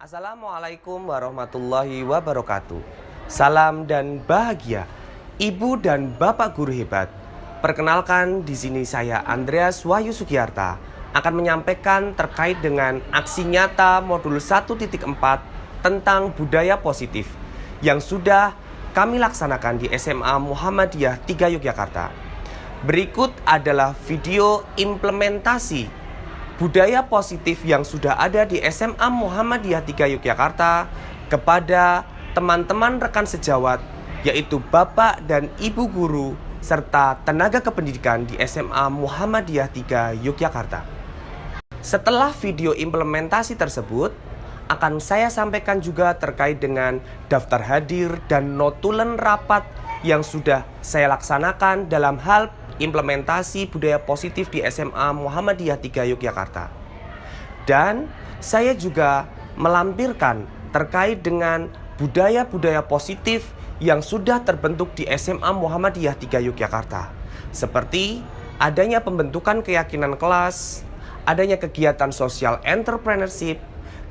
Assalamualaikum warahmatullahi wabarakatuh. Salam dan bahagia, Ibu dan Bapak guru hebat. Perkenalkan, di sini saya Andreas Wahyu Sugiyarta akan menyampaikan terkait dengan aksi nyata modul 1.4 tentang budaya positif yang sudah kami laksanakan di SMA Muhammadiyah 3 Yogyakarta. Berikut adalah video implementasi budaya positif yang sudah ada di SMA Muhammadiyah 3 Yogyakarta kepada teman-teman rekan sejawat, yaitu Bapak dan Ibu guru serta tenaga kependidikan di SMA Muhammadiyah 3 Yogyakarta. Setelah video implementasi tersebut, akan saya sampaikan juga terkait dengan daftar hadir dan notulen rapat yang sudah saya laksanakan dalam hal implementasi budaya positif di SMA Muhammadiyah 3 Yogyakarta. Dan saya juga melampirkan terkait dengan budaya-budaya positif yang sudah terbentuk di SMA Muhammadiyah 3 Yogyakarta. Seperti adanya pembentukan keyakinan kelas, adanya kegiatan social entrepreneurship,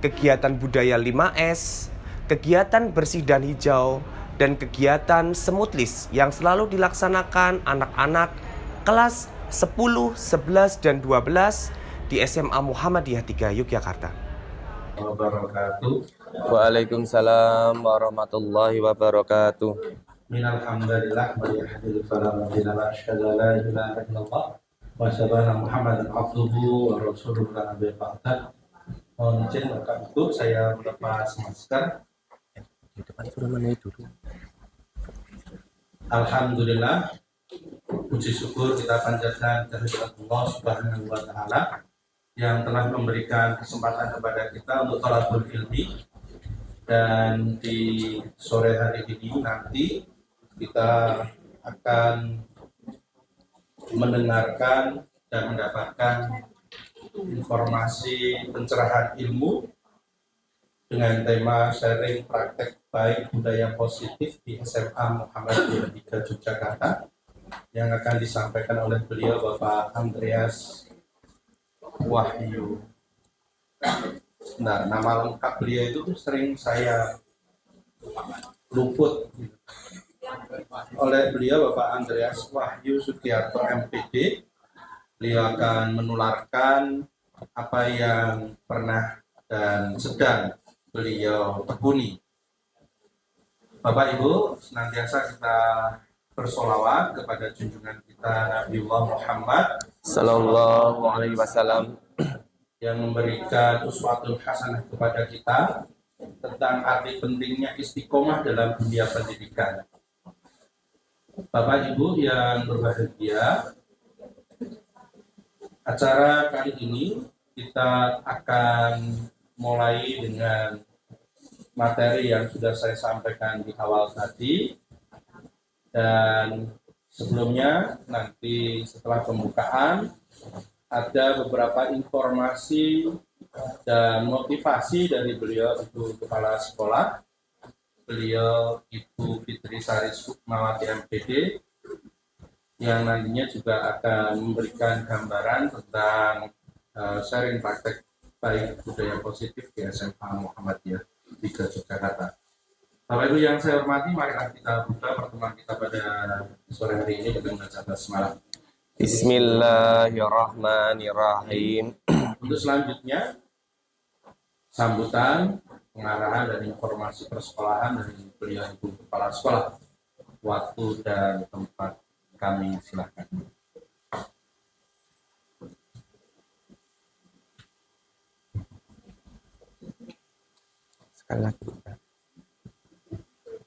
kegiatan budaya 5S, kegiatan bersih dan hijau, dan kegiatan semutlis yang selalu dilaksanakan anak-anak kelas 10, 11, dan 12 di SMA Muhammadiyah 3 Yogyakarta. Waalaikumsalam warahmatullahi wabarakatuh. Minal hamdalillah wa yahdil fala mudilla lahu asyhadu an la ilaha illallah wa asyhadu anna Muhammadan abduhu wa rasuluhu la nabiyya ba'dah. Mohon izin Bapak Ibu, saya melepas masker. Alhamdulillah, puji syukur kita panjatkan kehadirat Allah Subhanahu wa taala yang telah memberikan kesempatan kepada kita untuk thalabul ilmi, dan di sore hari ini nanti kita akan mendengarkan dan mendapatkan informasi pencerahan ilmu dengan tema sharing praktek baik budaya positif di SMA Muhammadiyah 3 Yogyakarta yang akan disampaikan oleh beliau Bapak Andreas Wahyu. Nah, nama lengkap beliau itu sering saya luput oleh beliau Bapak Andreas Wahyu Sugiyarto MPD. Beliau akan menularkan apa yang pernah dan sedang beliau tekuni. Bapak Ibu, senantiasa kita bersolawat kepada junjungan kita Nabiullah Muhammad Sallallahu alaihi wasallam yang memberikan uswatul hasanah kepada kita tentang arti pentingnya istiqomah dalam dunia pendidikan. Bapak Ibu yang berbahagia, acara kali ini kita akan mulai dengan materi yang sudah saya sampaikan di awal tadi, dan sebelumnya nanti setelah pembukaan ada beberapa informasi dan motivasi dari beliau Ibu Kepala Sekolah, beliau Ibu Fitri Sari Sukmawati MPD, yang nantinya juga akan memberikan gambaran tentang sharing praktek baik budaya positif di SMA Muhammadiyah 3 Yogyakarta. Bapak Ibu yang saya hormati, marilah kita buka pertemuan kita pada sore hari ini dengan membaca basmalah. Bismillahirrahmanirrahim. Untuk selanjutnya, sambutan, pengarahan dan informasi persekolahan dari beliau Ibu Kepala Sekolah. Waktu dan tempat kami silakan. Sekali lagi.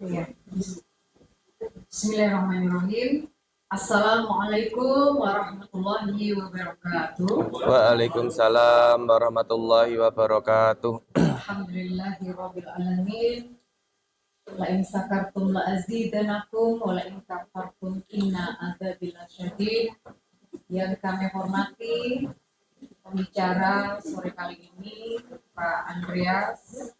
Ya. Bismillahirrahmanirrahim. Assalamualaikum warahmatullahi wabarakatuh. Waalaikumsalam warahmatullahi wabarakatuh. Alhamdulillahirabbil alamin. La in sakartum la azidanakum wa la in kafartum inna adzabil lasyadid. Yang kami hormati pembicara sore kali ini Pak Andreas,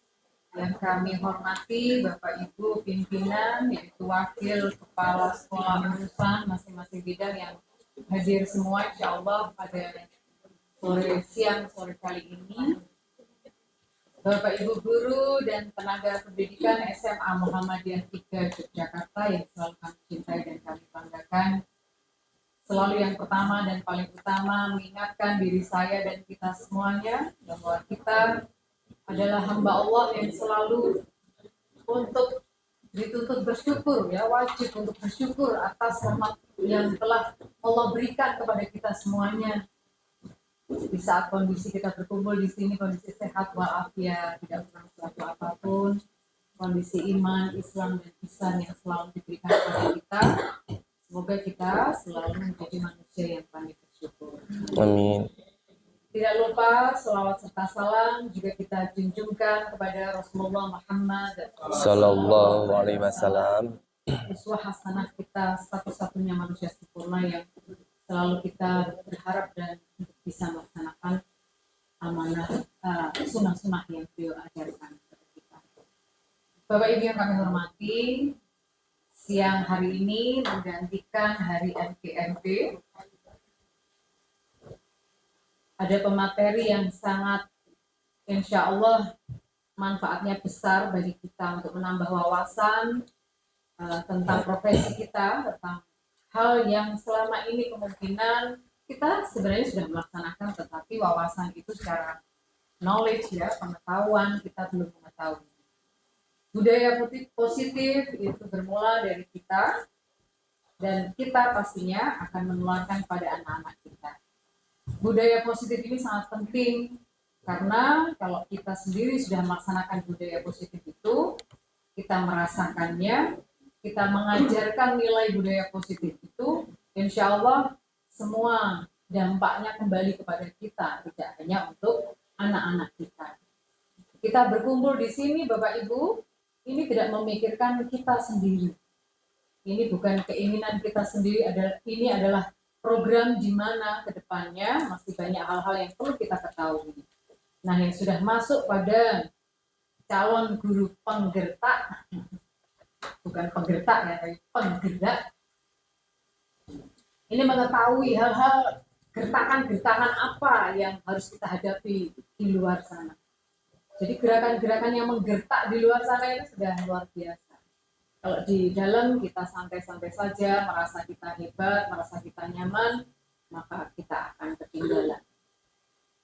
yang kami hormati Bapak Ibu pimpinan, yaitu wakil kepala sekolah urusan masing-masing bidang yang hadir semua insyaallah pada sore kali ini. Bapak Ibu guru dan tenaga pendidikan SMA Muhammadiyah 3 Yogyakarta yang selalu kami cintai dan kami banggakan. Selalu yang pertama dan paling utama mengingatkan diri saya dan kita semuanya bahwa kita adalah hamba Allah yang selalu untuk dituntut bersyukur, ya, wajib untuk bersyukur atas rahmat yang telah Allah berikan kepada kita semuanya. Di saat kondisi kita berkumpul di sini, kondisi sehat walafiat, tidak kurang suatu apapun, kondisi iman, Islam dan ihsan yang selalu diberikan kepada kita, semoga kita selalu menjadi manusia yang pandai bersyukur. Amin. Tidak lupa selawat serta salam juga kita junjungkan kepada Rasulullah Muhammad Sallallahu alaihi wasallam. Uswah hasanah kita, satu-satunya manusia sempurna yang selalu kita berharap dan untuk bisa melaksanakan amanah sunnah-sunnah yang beliau ajarkan kepada kita. Bapak Ibu yang kami hormati, siang hari ini menggantikan hari MGMP. Ada pemateri yang sangat insya Allah manfaatnya besar bagi kita untuk menambah wawasan tentang profesi kita, tentang hal yang selama ini kemungkinan kita sebenarnya sudah melaksanakan, tetapi wawasan itu secara knowledge, ya, pengetahuan kita belum mengetahui. Budaya positif itu bermula dari kita, dan kita pastinya akan menularkan pada anak-anak kita. Budaya positif ini sangat penting karena kalau kita sendiri sudah melaksanakan budaya positif itu, kita merasakannya, kita mengajarkan nilai budaya positif itu, insya Allah semua dampaknya kembali kepada kita, tidak hanya untuk anak-anak kita. Kita berkumpul di sini, Bapak Ibu, ini tidak memikirkan kita sendiri. Ini bukan keinginan kita sendiri, ini adalah program di mana ke depannya masih banyak hal-hal yang perlu kita ketahui. Nah, yang sudah masuk pada calon guru penggertak, bukan penggertak ya, tapi penggerak, ini mengetahui hal-hal gertakan-gertakan apa yang harus kita hadapi di luar sana. Jadi gerakan-gerakan yang menggertak di luar sana itu sudah luar biasa. Kalau di dalam kita santai-santai saja, merasa kita hebat, merasa kita nyaman, maka kita akan ketinggalan.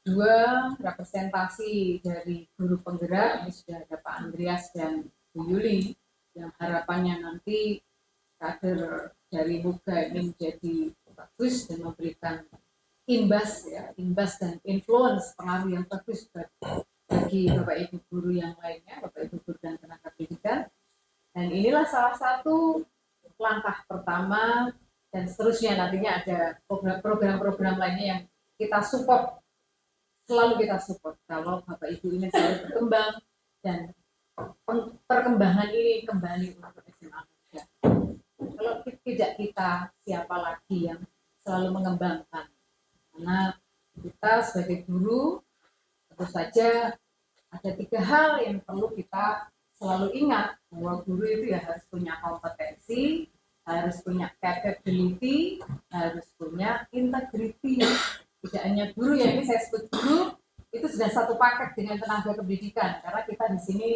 2 representasi dari guru penggerak, ini sudah ada Pak Andreas dan Bu Yuli, yang harapannya nanti kader dari Muga ini menjadi bagus dan memberikan imbas, ya, imbas dan influence, pengaruh yang bagus bagi Bapak Ibu guru yang lainnya, Bapak Ibu guru dan tenaga pendidikan. Dan inilah salah satu langkah pertama, dan seterusnya nantinya ada program-program lainnya yang kita support, selalu kita support kalau Bapak Ibu ini selalu berkembang dan perkembangan ini kembali untuk SMA Muda. Kalau tidak kita, siapa lagi yang selalu mengembangkan? Karena kita sebagai guru tentu saja ada 3 hal yang perlu kita selalu ingat, bahwa guru itu ya harus punya kompetensi, harus punya capability, harus punya integrity. Tidak hanya guru, ya, ini saya sebut guru itu sudah satu paket dengan tenaga pendidikan, karena kita di sini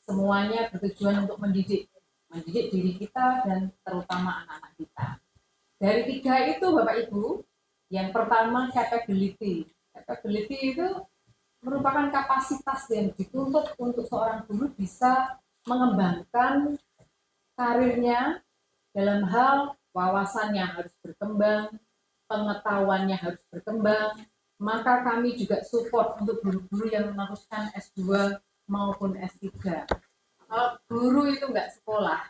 semuanya bertujuan untuk mendidik diri kita dan terutama anak-anak kita. Dari 3 itu Bapak Ibu, yang pertama capability. Capability itu merupakan kapasitas yang dituntut untuk seorang guru bisa mengembangkan karirnya dalam hal wawasannya harus berkembang, pengetahuannya harus berkembang. Maka kami juga support untuk guru-guru yang meneruskan S2 maupun S3. Kalau guru itu nggak sekolah,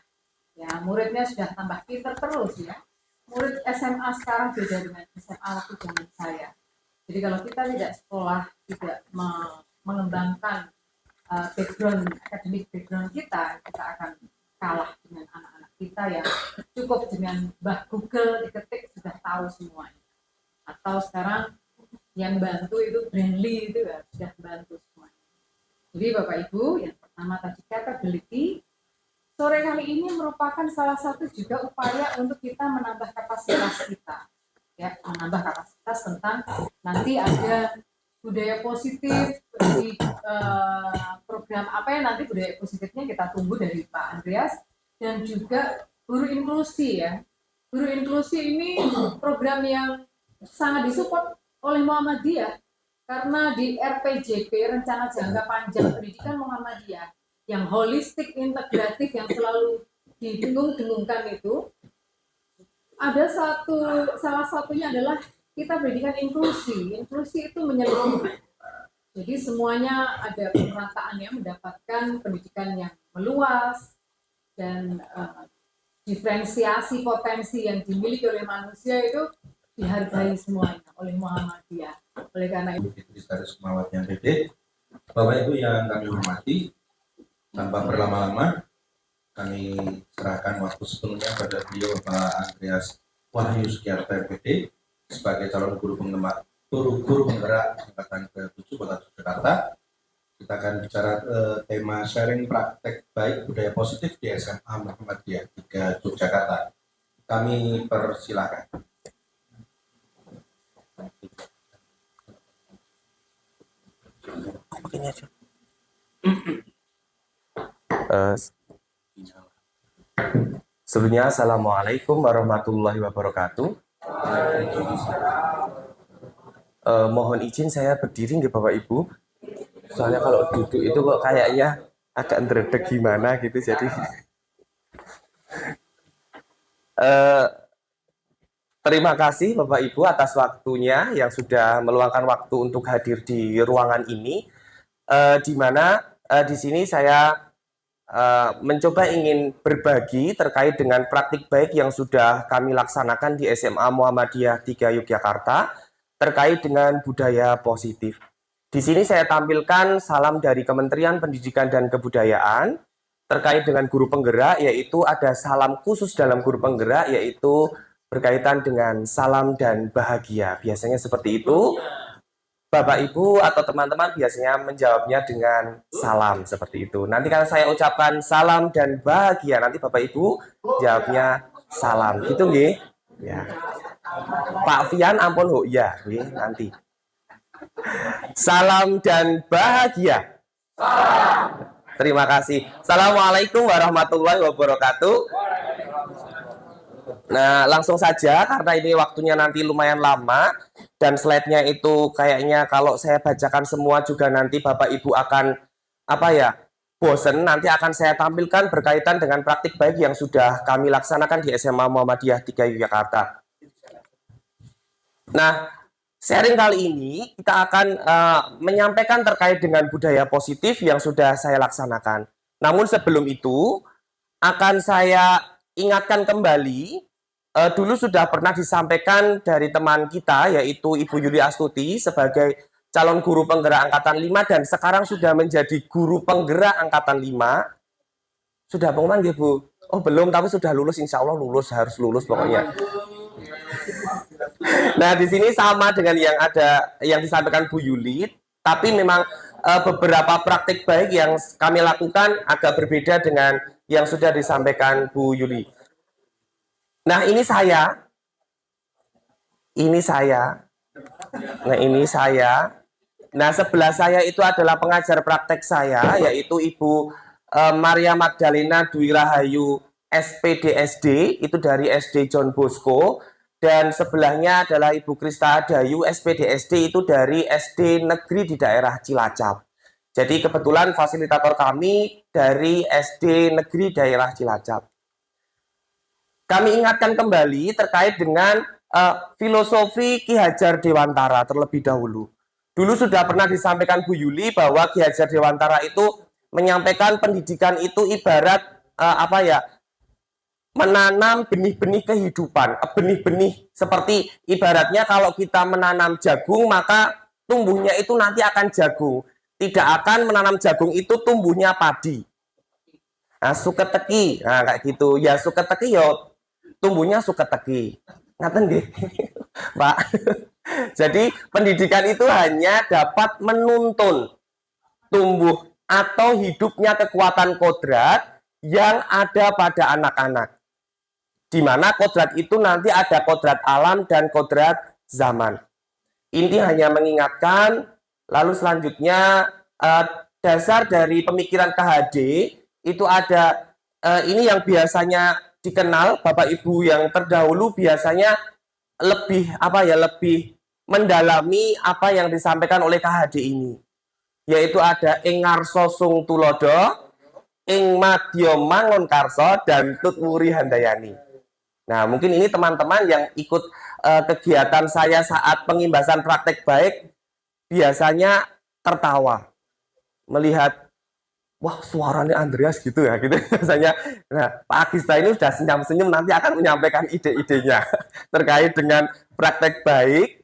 ya muridnya sudah tambah pinter terus, ya. Murid SMA sekarang beda dengan SMA waktu zaman saya. Jadi kalau kita tidak sekolah, tidak mengembangkan akademik background kita akan kalah dengan anak-anak kita yang cukup dengan Mbah Google diketik sudah tahu semuanya. Atau sekarang yang bantu itu Brandly itu ya, sudah bantu semuanya. Jadi Bapak Ibu, yang pertama tadi capability, sore kali ini merupakan salah satu juga upaya untuk kita menambah kapasitas kita. Ya, menambah kapasitas tentang nanti ada budaya positif di program apa yang nanti budaya positifnya kita tunggu dari Pak Andreas, dan juga guru inklusi ya. Guru inklusi ini program yang sangat disupport oleh Muhammadiyah, karena di RPJP, Rencana Jangka Panjang Pendidikan Muhammadiyah, yang holistik, integratif, yang selalu didengung-dengungkan itu, ada salah satunya adalah kita pendidikan inklusi. Inklusi itu menyeluruh. Jadi semuanya ada pemerataannya, mendapatkan pendidikan yang meluas dan diferensiasi potensi yang dimiliki oleh manusia itu dihargai semuanya oleh Muhammadiyah. Oleh karena itu, Sekretaris Mawat yang PD, Bapak Ibu yang kami hormati, tanpa berlama-lama kami serahkan waktu sepenuhnya pada beliau Bapak Andreas Wahyu Sugiarta MPD sebagai calon guru penggerak angkatan ke-7 Kota Yogyakarta. Kita akan bicara tema sharing praktek baik budaya positif di SMA Muhammadiyah 3 Yogyakarta. Kami persilakan. Sebelumnya, Assalamualaikum warahmatullahi wabarakatuh. Mohon izin saya berdiri nggih Bapak Ibu. Soalnya kalau duduk itu kok kayaknya agak ndredeg gimana gitu, jadi terima kasih Bapak Ibu atas waktunya yang sudah meluangkan waktu untuk hadir di ruangan ini, di mana di sini saya mencoba ingin berbagi terkait dengan praktik baik yang sudah kami laksanakan di SMA Muhammadiyah 3 Yogyakarta terkait dengan budaya positif. Di sini saya tampilkan salam dari Kementerian Pendidikan dan Kebudayaan terkait dengan guru penggerak, yaitu ada salam khusus dalam guru penggerak, yaitu berkaitan dengan salam dan bahagia. Biasanya seperti itu. Bapak Ibu atau teman-teman biasanya menjawabnya dengan salam seperti itu. Nanti kalau saya ucapkan salam dan bahagia, nanti Bapak Ibu jawabnya salam. Gitu nggih? Ya. Pak Fian ampun ho ya, nggih nanti. Salam dan bahagia. Salam. Terima kasih. Assalamualaikum warahmatullahi wabarakatuh. Nah, langsung saja karena ini waktunya nanti lumayan lama dan slide-nya itu kayaknya kalau saya bacakan semua juga nanti Bapak Ibu akan bosen. Nanti akan saya tampilkan berkaitan dengan praktik baik yang sudah kami laksanakan di SMA Muhammadiyah 3 Yogyakarta. Nah, sharing kali ini kita akan menyampaikan terkait dengan budaya positif yang sudah saya laksanakan. Namun sebelum itu akan saya ingatkan kembali, dulu sudah pernah disampaikan dari teman kita yaitu Ibu Yuli Astuti sebagai calon guru penggerak angkatan 5 dan sekarang sudah menjadi guru penggerak angkatan 5. Sudah pengumuman nggih, Bu? Oh, belum, tapi sudah lulus, insya Allah lulus, harus lulus pokoknya. Nah, di sini sama dengan yang disampaikan Bu Yuli, tapi memang beberapa praktik baik yang kami lakukan agak berbeda dengan yang sudah disampaikan Bu Yuli. Nah, ini saya. Nah, sebelah saya itu adalah pengajar praktek saya, yaitu Ibu Maria Magdalena Dwi Rahayu SPDSD, itu dari SD John Bosco. Dan sebelahnya adalah Ibu Krista Adayu SPDSD, itu dari SD Negeri di daerah Cilacap. Jadi kebetulan fasilitator kami dari SD Negeri daerah Cilacap. Kami ingatkan kembali terkait dengan filosofi Ki Hajar Dewantara terlebih dahulu. Dulu sudah pernah disampaikan Bu Yuli bahwa Ki Hajar Dewantara itu menyampaikan pendidikan itu ibarat menanam benih-benih kehidupan, benih-benih seperti ibaratnya kalau kita menanam jagung maka tumbuhnya itu nanti akan jagung, tidak akan menanam jagung itu tumbuhnya padi. Nah, suketeki, nah kayak gitu ya, suketeki yo tumbuhnya suketeki, ngaten nggih Pak. Jadi pendidikan itu hanya dapat menuntun tumbuh atau hidupnya kekuatan kodrat yang ada pada anak-anak. Di mana kodrat itu nanti ada kodrat alam dan kodrat zaman. Ini hanya mengingatkan Lalu selanjutnya dasar dari pemikiran KHD itu ada ini yang biasanya dikenal Bapak Ibu yang terdahulu biasanya lebih lebih mendalami apa yang disampaikan oleh KHD ini, yaitu ada ing ngarsa sung tulodo, ing madya mangun karsa, dan tutwuri handayani. Nah, mungkin ini teman-teman yang ikut kegiatan saya saat pengimbasan praktek baik biasanya tertawa melihat, wah suaranya Andreas gitu ya, gitu biasanya. Nah, Pak Agista ini sudah senyum-senyum nanti akan menyampaikan ide-idenya terkait dengan praktek baik,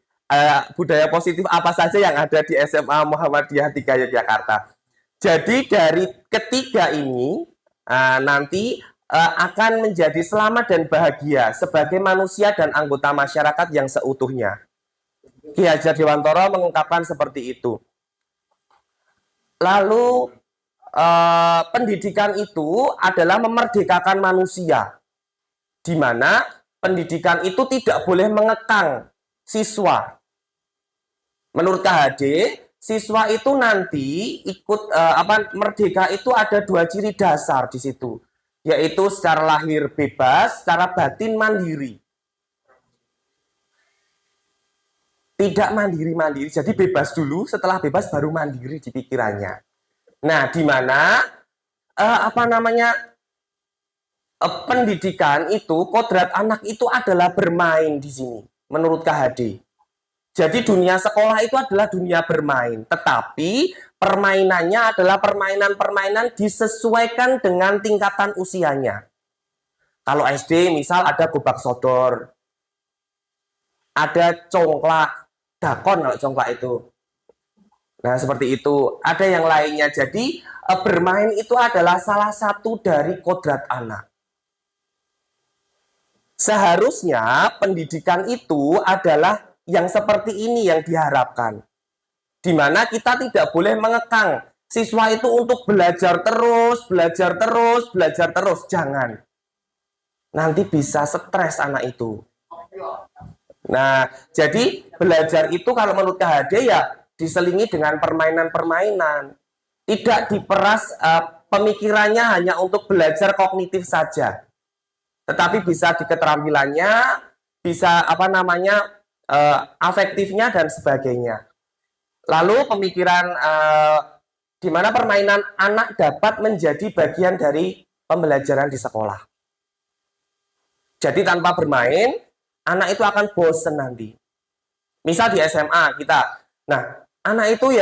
budaya positif apa saja yang ada di SMA Muhammadiyah 3 Yogyakarta. Jadi dari ketiga ini nanti akan menjadi selamat dan bahagia sebagai manusia dan anggota masyarakat yang seutuhnya. Ki Hajar Dewantara mengungkapkan seperti itu. Lalu pendidikan itu adalah memerdekakan manusia, di mana pendidikan itu tidak boleh mengekang siswa. Menurut KHD, siswa itu nanti ikut merdeka itu ada 2 ciri dasar di situ, yaitu secara lahir bebas, secara batin mandiri. Tidak mandiri-mandiri, jadi bebas dulu, setelah bebas baru mandiri di pikirannya. Nah, di mana pendidikan itu, kodrat anak itu adalah bermain di sini, menurut KHD. Jadi dunia sekolah itu adalah dunia bermain, tetapi permainannya adalah permainan-permainan disesuaikan dengan tingkatan usianya. Kalau SD misal ada gobak sodor, ada congklak, dakon kalau congklak itu. Nah, seperti itu. Ada yang lainnya. Jadi, bermain itu adalah salah satu dari kodrat anak. Seharusnya pendidikan itu adalah yang seperti ini yang diharapkan. Di mana kita tidak boleh mengekang siswa itu untuk belajar terus, belajar terus, belajar terus. Jangan. Nanti bisa stres anak itu. Nah, jadi belajar itu kalau menurut KHD ya diselingi dengan permainan-permainan. Tidak diperas pemikirannya hanya untuk belajar kognitif saja. Tetapi bisa di keterampilannya, bisa afektifnya dan sebagainya. Lalu pemikiran di mana permainan anak dapat menjadi bagian dari pembelajaran di sekolah. Jadi tanpa bermain, anak itu akan bosen nanti. Misal di SMA kita, nah anak itu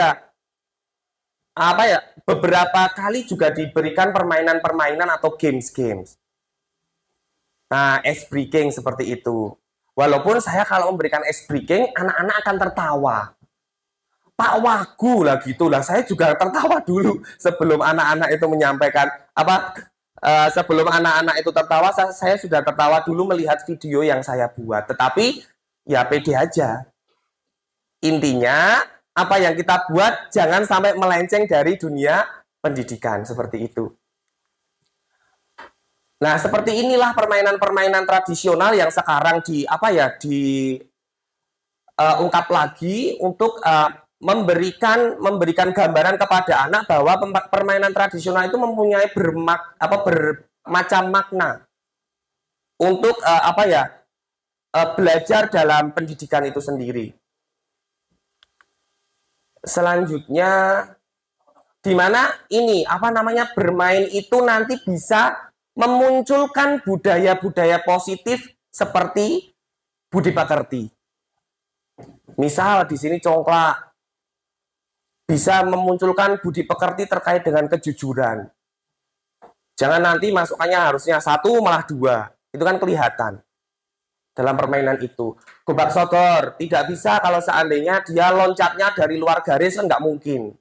beberapa kali juga diberikan permainan-permainan atau games-games. Nah, ice breaking seperti itu. Walaupun saya kalau memberikan ice breaking, anak-anak akan tertawa. Pak Wagu lah gitu lah. Saya juga tertawa dulu sebelum anak-anak itu menyampaikan sebelum anak-anak itu tertawa, saya sudah tertawa dulu melihat video yang saya buat. Tetapi ya pede aja. Intinya apa yang kita buat jangan sampai melenceng dari dunia pendidikan seperti itu. Nah, seperti inilah permainan-permainan tradisional yang sekarang ungkap lagi untuk memberikan gambaran kepada anak bahwa permainan tradisional itu mempunyai bermacam makna untuk belajar dalam pendidikan itu sendiri. Selanjutnya, di mana ini bermain itu nanti bisa memunculkan budaya-budaya positif seperti budi pekerti. Misal di sini congklak bisa memunculkan budi pekerti terkait dengan kejujuran. Jangan nanti masukannya harusnya 1 malah 2. Itu kan kelihatan dalam permainan itu. Gobak sodor tidak bisa kalau seandainya dia loncatnya dari luar garis, kan nggak mungkin.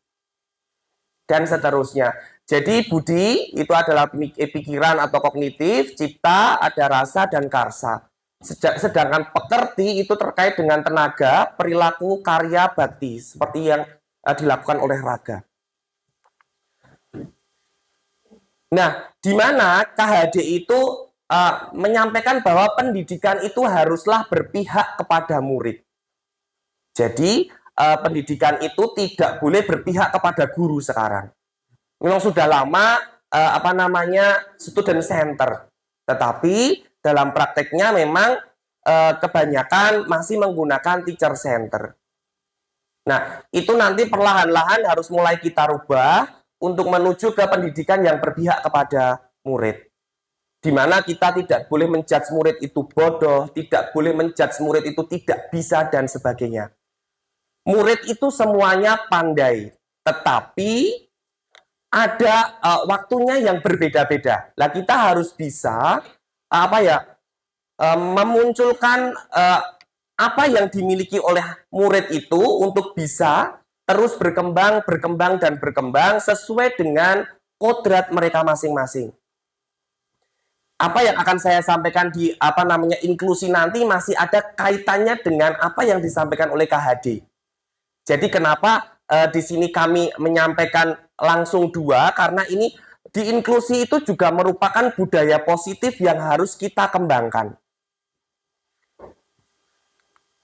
Dan seterusnya. Jadi budi itu adalah pikiran atau kognitif, cipta ada rasa dan karsa. Sedangkan pekerti itu terkait dengan tenaga, perilaku, karya, bakti, seperti yang dilakukan oleh raga. Nah, di mana KHD itu menyampaikan bahwa pendidikan itu haruslah berpihak kepada murid. Jadi pendidikan itu tidak boleh berpihak kepada guru sekarang. Memang sudah lama student center, tetapi dalam prakteknya memang kebanyakan masih menggunakan teacher center. Nah, itu nanti perlahan-lahan harus mulai kita rubah untuk menuju ke pendidikan yang berpihak kepada murid. Di mana kita tidak boleh menjudge murid itu bodoh, tidak boleh menjudge murid itu tidak bisa, dan sebagainya. Murid itu semuanya pandai, tetapi ada waktunya yang berbeda-beda. Nah, kita harus bisa memunculkan apa yang dimiliki oleh murid itu untuk bisa terus berkembang sesuai dengan kodrat mereka masing-masing. Apa yang akan saya sampaikan di inklusi nanti masih ada kaitannya dengan apa yang disampaikan oleh KHD. Jadi kenapa di sini kami menyampaikan langsung dua, karena ini di inklusi itu juga merupakan budaya positif yang harus kita kembangkan.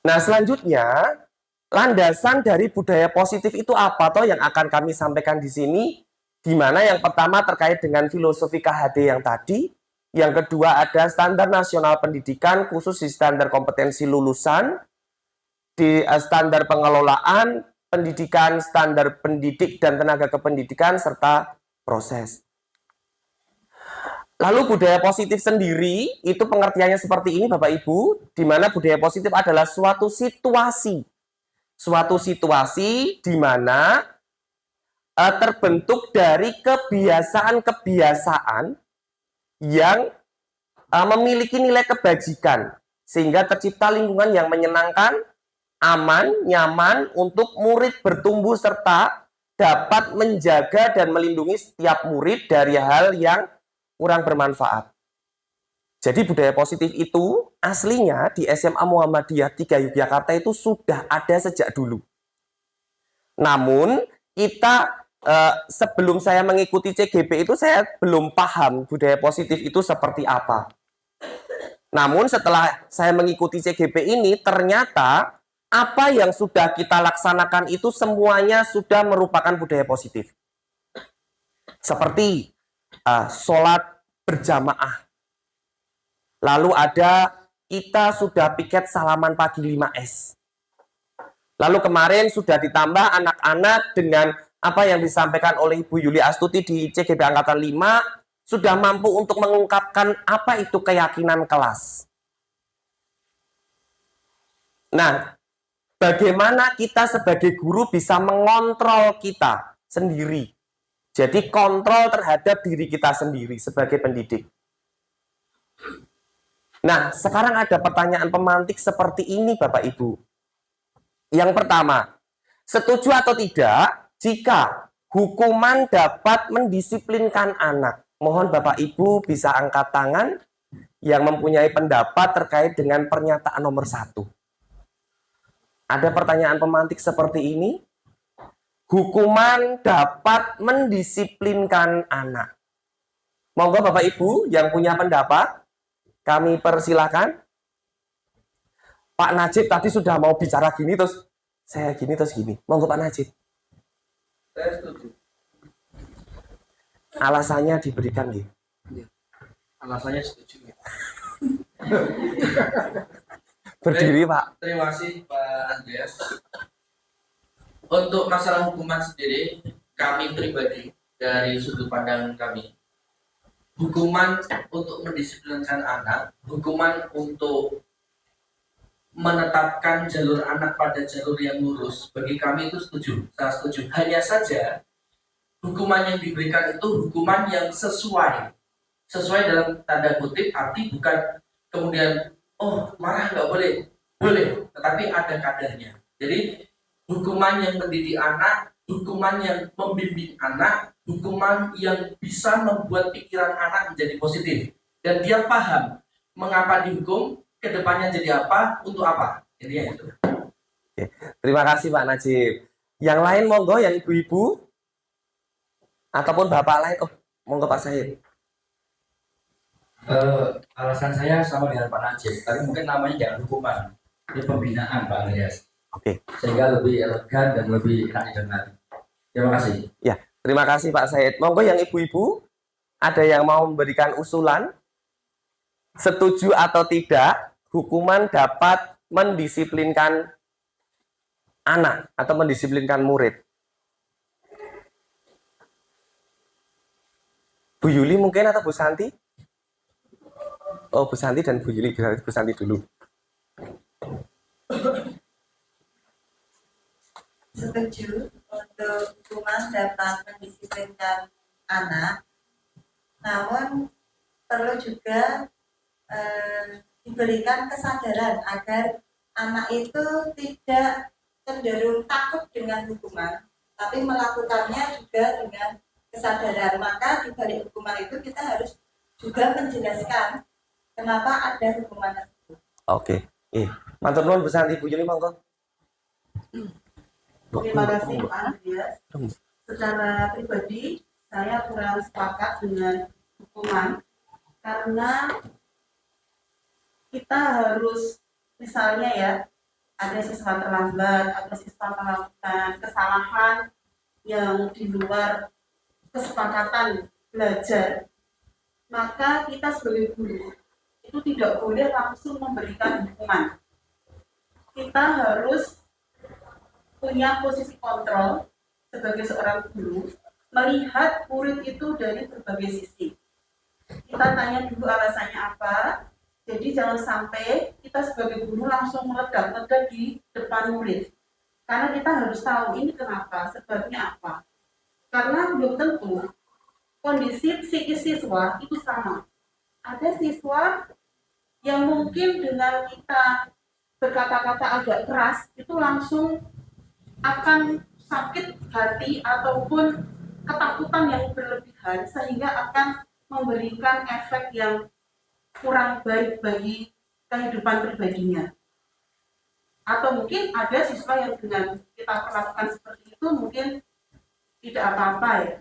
Nah, selanjutnya landasan dari budaya positif itu apa toh yang akan kami sampaikan di sini? Di mana yang pertama terkait dengan filosofi KHD yang tadi, yang kedua ada standar nasional pendidikan khusus di standar kompetensi lulusan, di standar pengelolaan pendidikan, standar pendidik dan tenaga kependidikan, serta proses. Lalu budaya positif sendiri itu pengertiannya seperti ini Bapak Ibu, di mana budaya positif adalah suatu situasi di mana terbentuk dari kebiasaan-kebiasaan yang memiliki nilai kebajikan, sehingga tercipta lingkungan yang menyenangkan, aman, nyaman untuk murid bertumbuh, serta dapat menjaga dan melindungi setiap murid dari hal yang kurang bermanfaat. Jadi budaya positif itu aslinya di SMA Muhammadiyah 3 Yogyakarta itu sudah ada sejak dulu. Namun kita sebelum saya mengikuti CGP itu saya belum paham budaya positif itu seperti apa. Namun setelah saya mengikuti CGP ini, ternyata apa yang sudah kita laksanakan itu semuanya sudah merupakan budaya positif. Seperti sholat berjamaah. Lalu ada kita sudah piket salaman pagi 5S. Lalu kemarin sudah ditambah anak-anak dengan apa yang disampaikan oleh Ibu Yuli Astuti di CGP Angkatan 5 sudah mampu untuk mengungkapkan apa itu keyakinan kelas. Nah, bagaimana kita sebagai guru bisa mengontrol kita sendiri? Jadi kontrol terhadap diri kita sendiri sebagai pendidik. Nah, sekarang ada pertanyaan pemantik seperti ini Bapak Ibu. Yang pertama, setuju atau tidak jika hukuman dapat mendisiplinkan anak? Mohon Bapak Ibu bisa angkat tangan yang mempunyai pendapat terkait dengan pernyataan nomor 1. Ada pertanyaan pemantik seperti ini. Hukuman dapat mendisiplinkan anak. Monggo Bapak Ibu yang punya pendapat, kami persilakan. Pak Najib tadi sudah mau bicara gini, terus saya gini, terus gini. Monggo Pak Najib. Saya setuju. Alasannya diberikan gitu. Alasannya setuju. Berdiri Pak. Terima kasih Pak Andreas. Untuk masalah hukuman sendiri, kami pribadi dari sudut pandang kami, hukuman untuk mendisiplinkan anak, hukuman untuk menetapkan jalur anak pada jalur yang lurus, bagi kami itu setuju, saya setuju. Hanya saja hukuman yang diberikan itu hukuman yang sesuai dalam tanda kutip, arti bukan kemudian oh marah nggak boleh, boleh, tetapi ada kadarnya. Jadi hukuman yang mendidik anak, hukuman yang membimbing anak, hukuman yang bisa membuat pikiran anak menjadi positif dan dia paham mengapa dihukum, kedepannya jadi apa, untuk apa. Intinya itu. Oke. Terima kasih Pak Najib. Yang lain monggo, yang ibu-ibu ataupun bapak lain. Oh, monggo Pak Syahid. Alasan saya sama dengan Pak Najib, tapi mungkin namanya jangan hukuman, ini pembinaan Pak Andreas. Oke. sehingga lebih elegan dan lebih enak didengar. Terima kasih. Ya, terima kasih Pak Said. Monggo yang ibu-ibu, ada yang mau memberikan usulan? Setuju atau tidak, hukuman dapat mendisiplinkan anak atau mendisiplinkan murid? Bu Yuli mungkin atau Bu Santi? Oh, Bu Santi dan Bu Yuli. Bu Santi dulu. Setuju untuk hukuman dapat mendisiplinkan anak, namun perlu juga diberikan kesadaran agar anak itu tidak cenderung takut dengan hukuman, tapi melakukannya juga dengan kesadaran. Maka di balik hukuman itu kita harus juga menjelaskan kenapa ada hukuman tersebut. Oke. Matur nuwun Bu Santi, Bu Yuli monggo. Terima kasih Pak Andreas. Secara pribadi, saya kurang sepakat dengan hukuman karena kita harus, misalnya ya, ada siswa terlambat, ada siswa melakukan kesalahan yang di luar kesepakatan belajar, maka kita sebagai guru itu tidak boleh langsung memberikan hukuman. Kita harus punya posisi kontrol sebagai seorang guru, melihat murid itu dari berbagai sisi. Kita tanya dulu alasannya apa, jadi jangan sampai kita sebagai guru langsung meledak-ledak di depan murid. Karena kita harus tahu ini kenapa, sebabnya apa. Karena belum tentu kondisi psikis siswa itu sama. Ada siswa yang mungkin dengan kita berkata-kata agak keras, itu langsung akan sakit hati ataupun ketakutan yang berlebihan sehingga akan memberikan efek yang kurang baik bagi kehidupan pribadinya. Atau mungkin ada siswa yang dengan kita perlakukan seperti itu mungkin tidak apa-apa ya.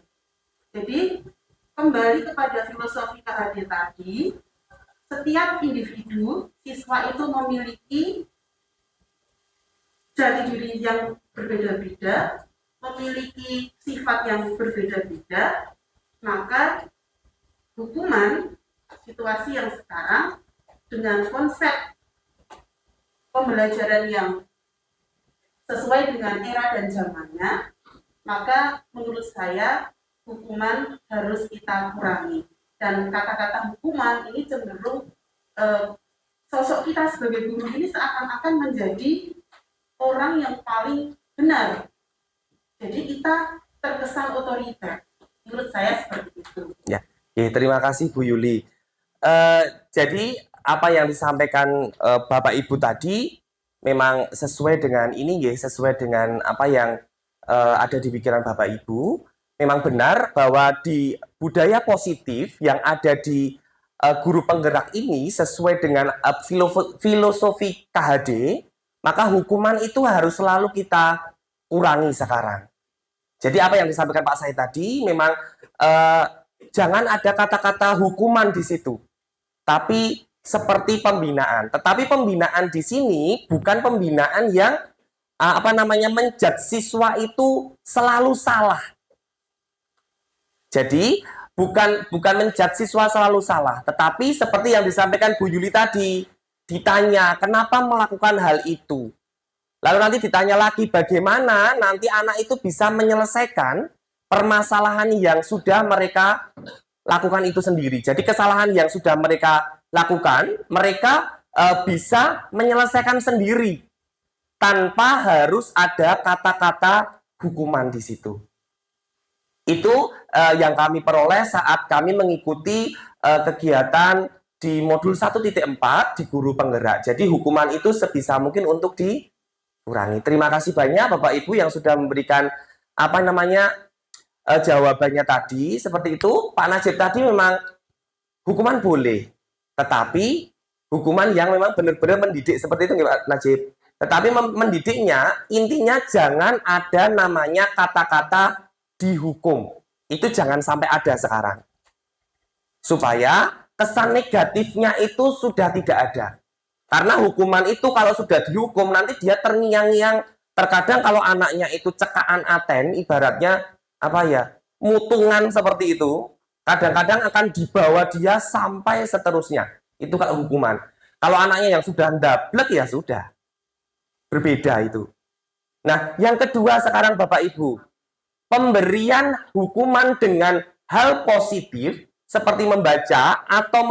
Jadi kembali kepada filosofi KHD tadi, setiap individu siswa itu memiliki jati diri yang berbeda-beda, memiliki sifat yang berbeda-beda, maka hukuman situasi yang sekarang dengan konsep pembelajaran yang sesuai dengan era dan zamannya, maka menurut saya hukuman harus kita kurangi. Dan kata-kata hukuman ini cenderung sosok kita sebagai guru ini seakan-akan menjadi orang yang paling benar. Jadi kita terkesan otoriter. Menurut saya seperti itu. Ya, terima kasih Bu Yuli. Jadi apa yang disampaikan Bapak Ibu tadi memang sesuai dengan ini, sesuai dengan apa yang ada di pikiran Bapak Ibu. Memang benar bahwa di budaya positif yang ada di guru penggerak ini sesuai dengan filosofi KHD, maka hukuman itu harus selalu kita kurangi sekarang. Jadi apa yang disampaikan Pak Said tadi memang jangan ada kata-kata hukuman di situ, tapi seperti pembinaan. Tetapi pembinaan di sini bukan pembinaan yang menjudge siswa itu selalu salah. Jadi bukan menjudge siswa selalu salah, tetapi seperti yang disampaikan Bu Yuli tadi, ditanya kenapa melakukan hal itu. Lalu nanti ditanya lagi bagaimana nanti anak itu bisa menyelesaikan permasalahan yang sudah mereka lakukan itu sendiri. Jadi kesalahan yang sudah mereka lakukan, mereka bisa menyelesaikan sendiri tanpa harus ada kata-kata hukuman di situ. Itu yang kami peroleh saat kami mengikuti kegiatan di modul 1.4 di guru penggerak. Jadi hukuman itu sebisa mungkin untuk dikurangi. Terima kasih banyak Bapak Ibu yang sudah memberikan jawabannya tadi. Seperti itu, Pak Najib tadi memang hukuman boleh, tetapi hukuman yang memang benar-benar mendidik seperti itu Pak Najib. Tetapi mendidiknya intinya jangan ada namanya kata-kata dihukum. Itu jangan sampai ada sekarang. Supaya kesan negatifnya itu sudah tidak ada. Karena hukuman itu kalau sudah dihukum nanti dia terngiang-ngiang. Terkadang kalau anaknya itu cekaan aten, ibaratnya apa ya, mutungan seperti itu, kadang-kadang akan dibawa dia sampai seterusnya. Itu kalau hukuman. Kalau anaknya yang sudah ndablek ya sudah. Berbeda itu. Nah, yang kedua sekarang Bapak Ibu, pemberian hukuman dengan hal positif seperti membaca atau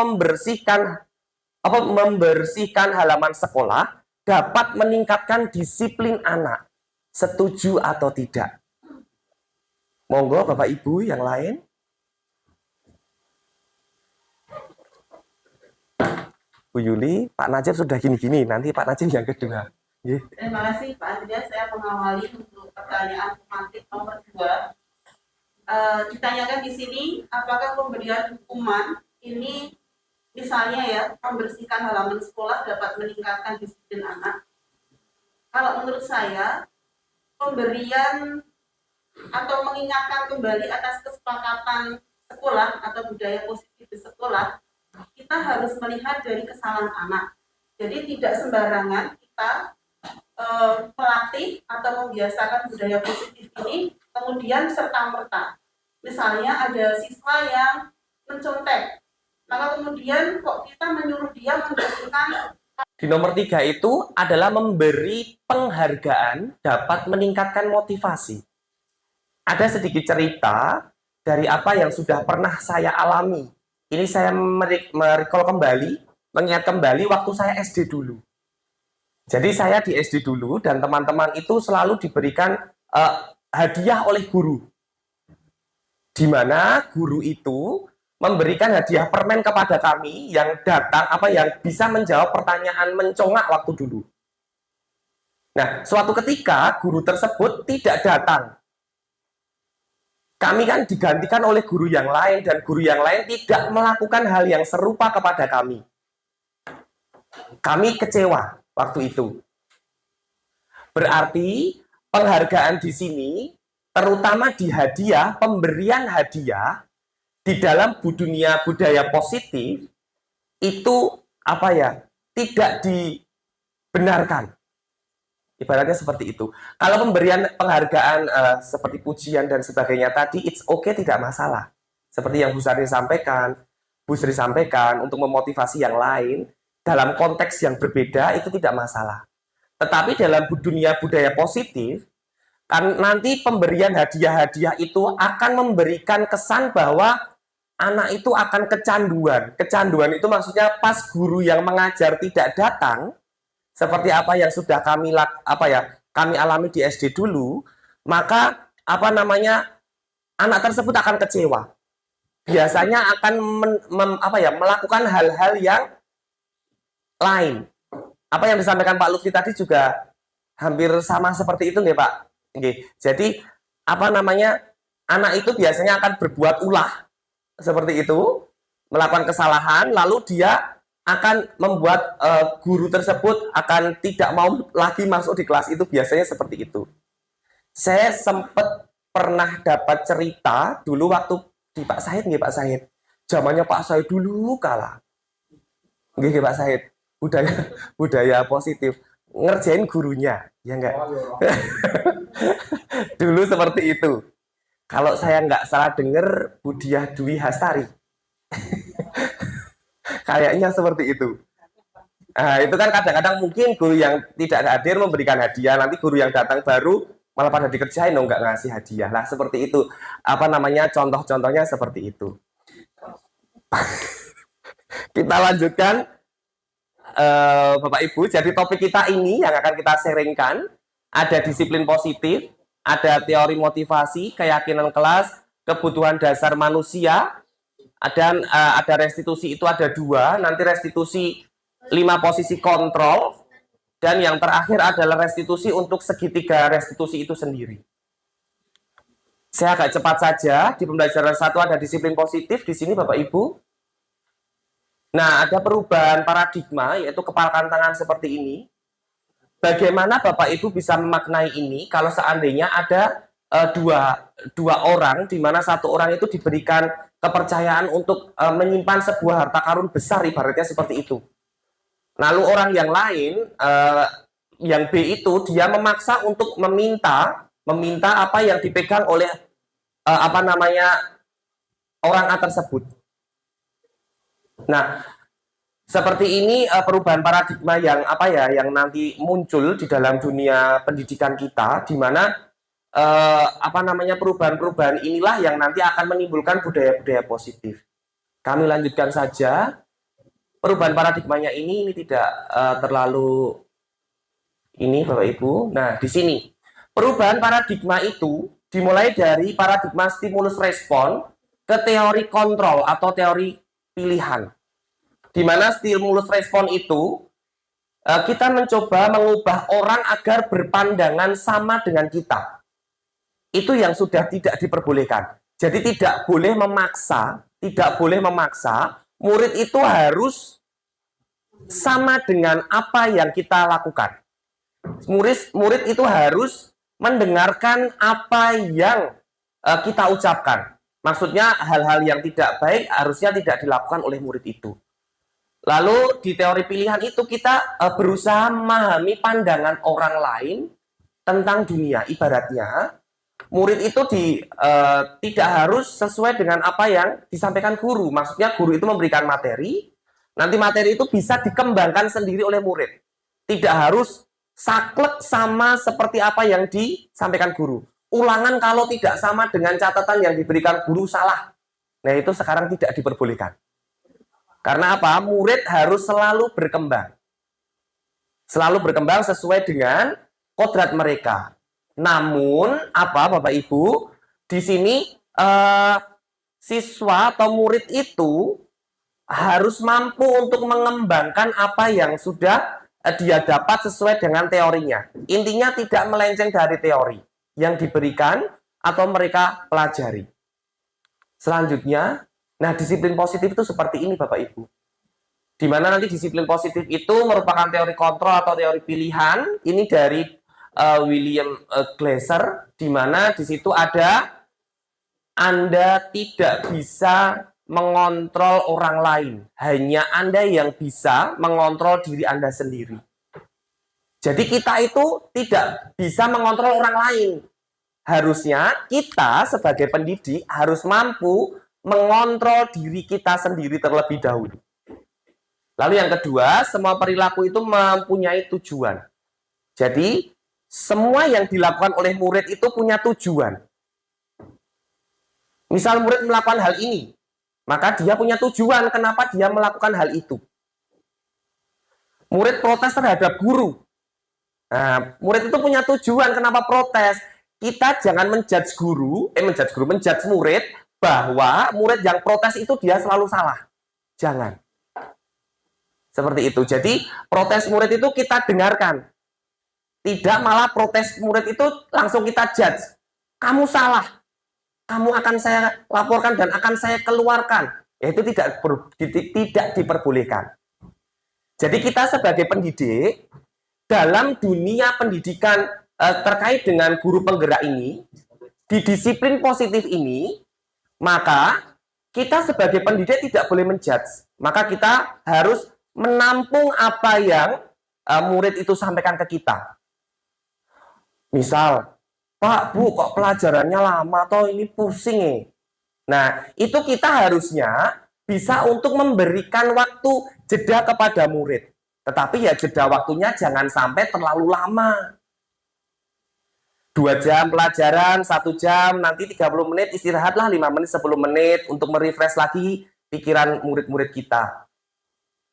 membersihkan halaman sekolah dapat meningkatkan disiplin anak. Setuju atau tidak? Monggo Bapak Ibu yang lain. Bu Yuli, Pak Najib sudah gini-gini, nanti Pak Najib yang kedua. Terima kasih Pak Andreas, saya mengawali untuk pertanyaan pemantik nomor 2. Ditanyakan di sini, apakah pemberian hukuman ini misalnya ya, membersihkan halaman sekolah dapat meningkatkan disiplin anak? Kalau menurut saya, pemberian atau mengingatkan kembali atas kesepakatan sekolah atau budaya positif di sekolah, kita harus melihat dari kesalahan anak. Jadi tidak sembarangan kita melatih atau membiasakan budaya positif ini kemudian serta-merta. Misalnya ada siswa yang mencontek, maka kemudian kok kita menyuruh dia membersihkan. Di nomor 3 itu adalah memberi penghargaan dapat meningkatkan motivasi. Ada sedikit cerita dari apa yang sudah pernah saya alami. Ini saya merecall kembali, mengingat kembali waktu saya SD dulu. Jadi saya di SD dulu dan teman-teman itu selalu diberikan hadiah oleh guru. Di mana guru itu memberikan hadiah permen kepada kami yang datang yang bisa menjawab pertanyaan mencongak waktu dulu. Nah, suatu ketika guru tersebut tidak datang. Kami kan digantikan oleh guru yang lain dan guru yang lain tidak melakukan hal yang serupa kepada kami. Kami kecewa waktu itu. Berarti penghargaan di sini terutama di hadiah, pemberian hadiah di dalam dunia budaya positif itu tidak dibenarkan. Ibaratnya seperti itu. Kalau pemberian penghargaan seperti pujian dan sebagainya tadi, it's okay, tidak masalah. Seperti yang Bu Sri sampaikan untuk memotivasi yang lain dalam konteks yang berbeda itu tidak masalah. Tetapi dalam dunia budaya positif, kan nanti pemberian hadiah-hadiah itu akan memberikan kesan bahwa anak itu akan kecanduan. Kecanduan itu maksudnya pas guru yang mengajar tidak datang, seperti apa yang sudah kami alami di SD dulu, maka anak tersebut akan kecewa. Biasanya akan melakukan hal-hal yang lain. Apa yang disampaikan Pak Lutfi tadi juga hampir sama seperti itu nggih Pak? Nggih. Jadi anak itu biasanya akan berbuat ulah seperti itu, melakukan kesalahan, lalu dia akan membuat guru tersebut akan tidak mau lagi masuk di kelas itu, biasanya seperti itu. Saya sempat pernah dapat cerita dulu waktu di Pak Said, nggih Pak Said. Zamannya Pak Said dulu kala. Nggih Pak Said. Budaya positif. Ngerjain gurunya, ya enggak? Dulu seperti itu. Kalau saya nggak salah dengar Budiah Dwi Hastari. Kayaknya seperti itu. Nah, itu kan kadang-kadang mungkin guru yang tidak hadir memberikan hadiah, nanti guru yang datang baru malah pada dikerjain nggak ngasih hadiah. Nah, seperti itu. Contoh-contohnya seperti itu. Kita lanjutkan Bapak Ibu. Jadi topik kita ini yang akan kita sharingkan ada disiplin positif, ada teori motivasi, keyakinan kelas, kebutuhan dasar manusia. Dan ada restitusi itu ada 2, nanti restitusi 5 posisi kontrol, dan yang terakhir adalah restitusi untuk segitiga restitusi itu sendiri. Saya agak cepat saja, di pembelajaran 1 ada disiplin positif, di sini Bapak Ibu. Nah, ada perubahan paradigma, yaitu kepalkan tangan seperti ini. Bagaimana Bapak Ibu bisa memaknai ini kalau seandainya ada dua orang, di mana satu orang itu diberikan kepercayaan untuk menyimpan sebuah harta karun besar, ibaratnya seperti itu. Lalu orang yang lain, yang B itu dia memaksa untuk meminta apa yang dipegang oleh orang A tersebut. Nah, seperti ini perubahan paradigma yang nanti muncul di dalam dunia pendidikan kita, di mana perubahan-perubahan inilah yang nanti akan menimbulkan budaya-budaya positif. Kami lanjutkan saja. Perubahan paradigmanya ini tidak terlalu ini Bapak Ibu. Nah, di sini perubahan paradigma itu dimulai dari paradigma stimulus respon ke teori kontrol atau teori pilihan. Di mana stimulus respon itu kita mencoba mengubah orang agar berpandangan sama dengan kita. Itu yang sudah tidak diperbolehkan. Jadi tidak boleh memaksa murid itu harus sama dengan apa yang kita lakukan. Murid itu harus mendengarkan apa yang kita ucapkan. Maksudnya hal-hal yang tidak baik harusnya tidak dilakukan oleh murid itu. Lalu di teori pilihan itu kita berusaha memahami pandangan orang lain tentang dunia. Ibaratnya murid itu tidak harus sesuai dengan apa yang disampaikan guru. Maksudnya guru itu memberikan materi, nanti materi itu bisa dikembangkan sendiri oleh murid. Tidak harus saklek sama seperti apa yang disampaikan guru. Ulangan kalau tidak sama dengan catatan yang diberikan guru salah. Nah, itu sekarang tidak diperbolehkan. Karena apa? Murid harus selalu berkembang. Selalu berkembang sesuai dengan kodrat mereka. Namun, Bapak Ibu, di sini siswa atau murid itu harus mampu untuk mengembangkan apa yang sudah dia dapat sesuai dengan teorinya. Intinya tidak melenceng dari teori yang diberikan atau mereka pelajari. Selanjutnya, nah disiplin positif itu seperti ini Bapak Ibu. Di mana nanti disiplin positif itu merupakan teori kontrol atau teori pilihan. Ini dari William Glasser, di mana di situ ada Anda tidak bisa mengontrol orang lain, hanya Anda yang bisa mengontrol diri Anda sendiri. Jadi kita itu tidak bisa mengontrol orang lain. Harusnya kita sebagai pendidik harus mampu mengontrol diri kita sendiri terlebih dahulu. Lalu yang kedua, semua perilaku itu mempunyai tujuan. Jadi semua yang dilakukan oleh murid itu punya tujuan. Misal murid melakukan hal ini, maka dia punya tujuan kenapa dia melakukan hal itu. Murid protes terhadap guru. Nah, murid itu punya tujuan kenapa protes. Kita jangan menjudge murid bahwa murid yang protes itu dia selalu salah. Jangan. Seperti itu. Jadi, protes murid itu kita dengarkan. Tidak malah protes murid itu langsung kita judge. Kamu salah. Kamu akan saya laporkan dan akan saya keluarkan. Itu tidak diperbolehkan. Jadi kita sebagai pendidik, dalam dunia pendidikan terkait dengan guru penggerak ini, di disiplin positif ini, maka kita sebagai pendidik tidak boleh menjudge. Maka kita harus menampung apa yang murid itu sampaikan ke kita. Misal, Pak, Bu, kok pelajarannya lama atau ini pusing ya? Nah, itu kita harusnya bisa untuk memberikan waktu jeda kepada murid. Tetapi ya jeda waktunya jangan sampai terlalu lama. 2 jam pelajaran, 1 jam, nanti 30 menit, istirahatlah 5 menit, 10 menit untuk merefresh lagi pikiran murid-murid kita.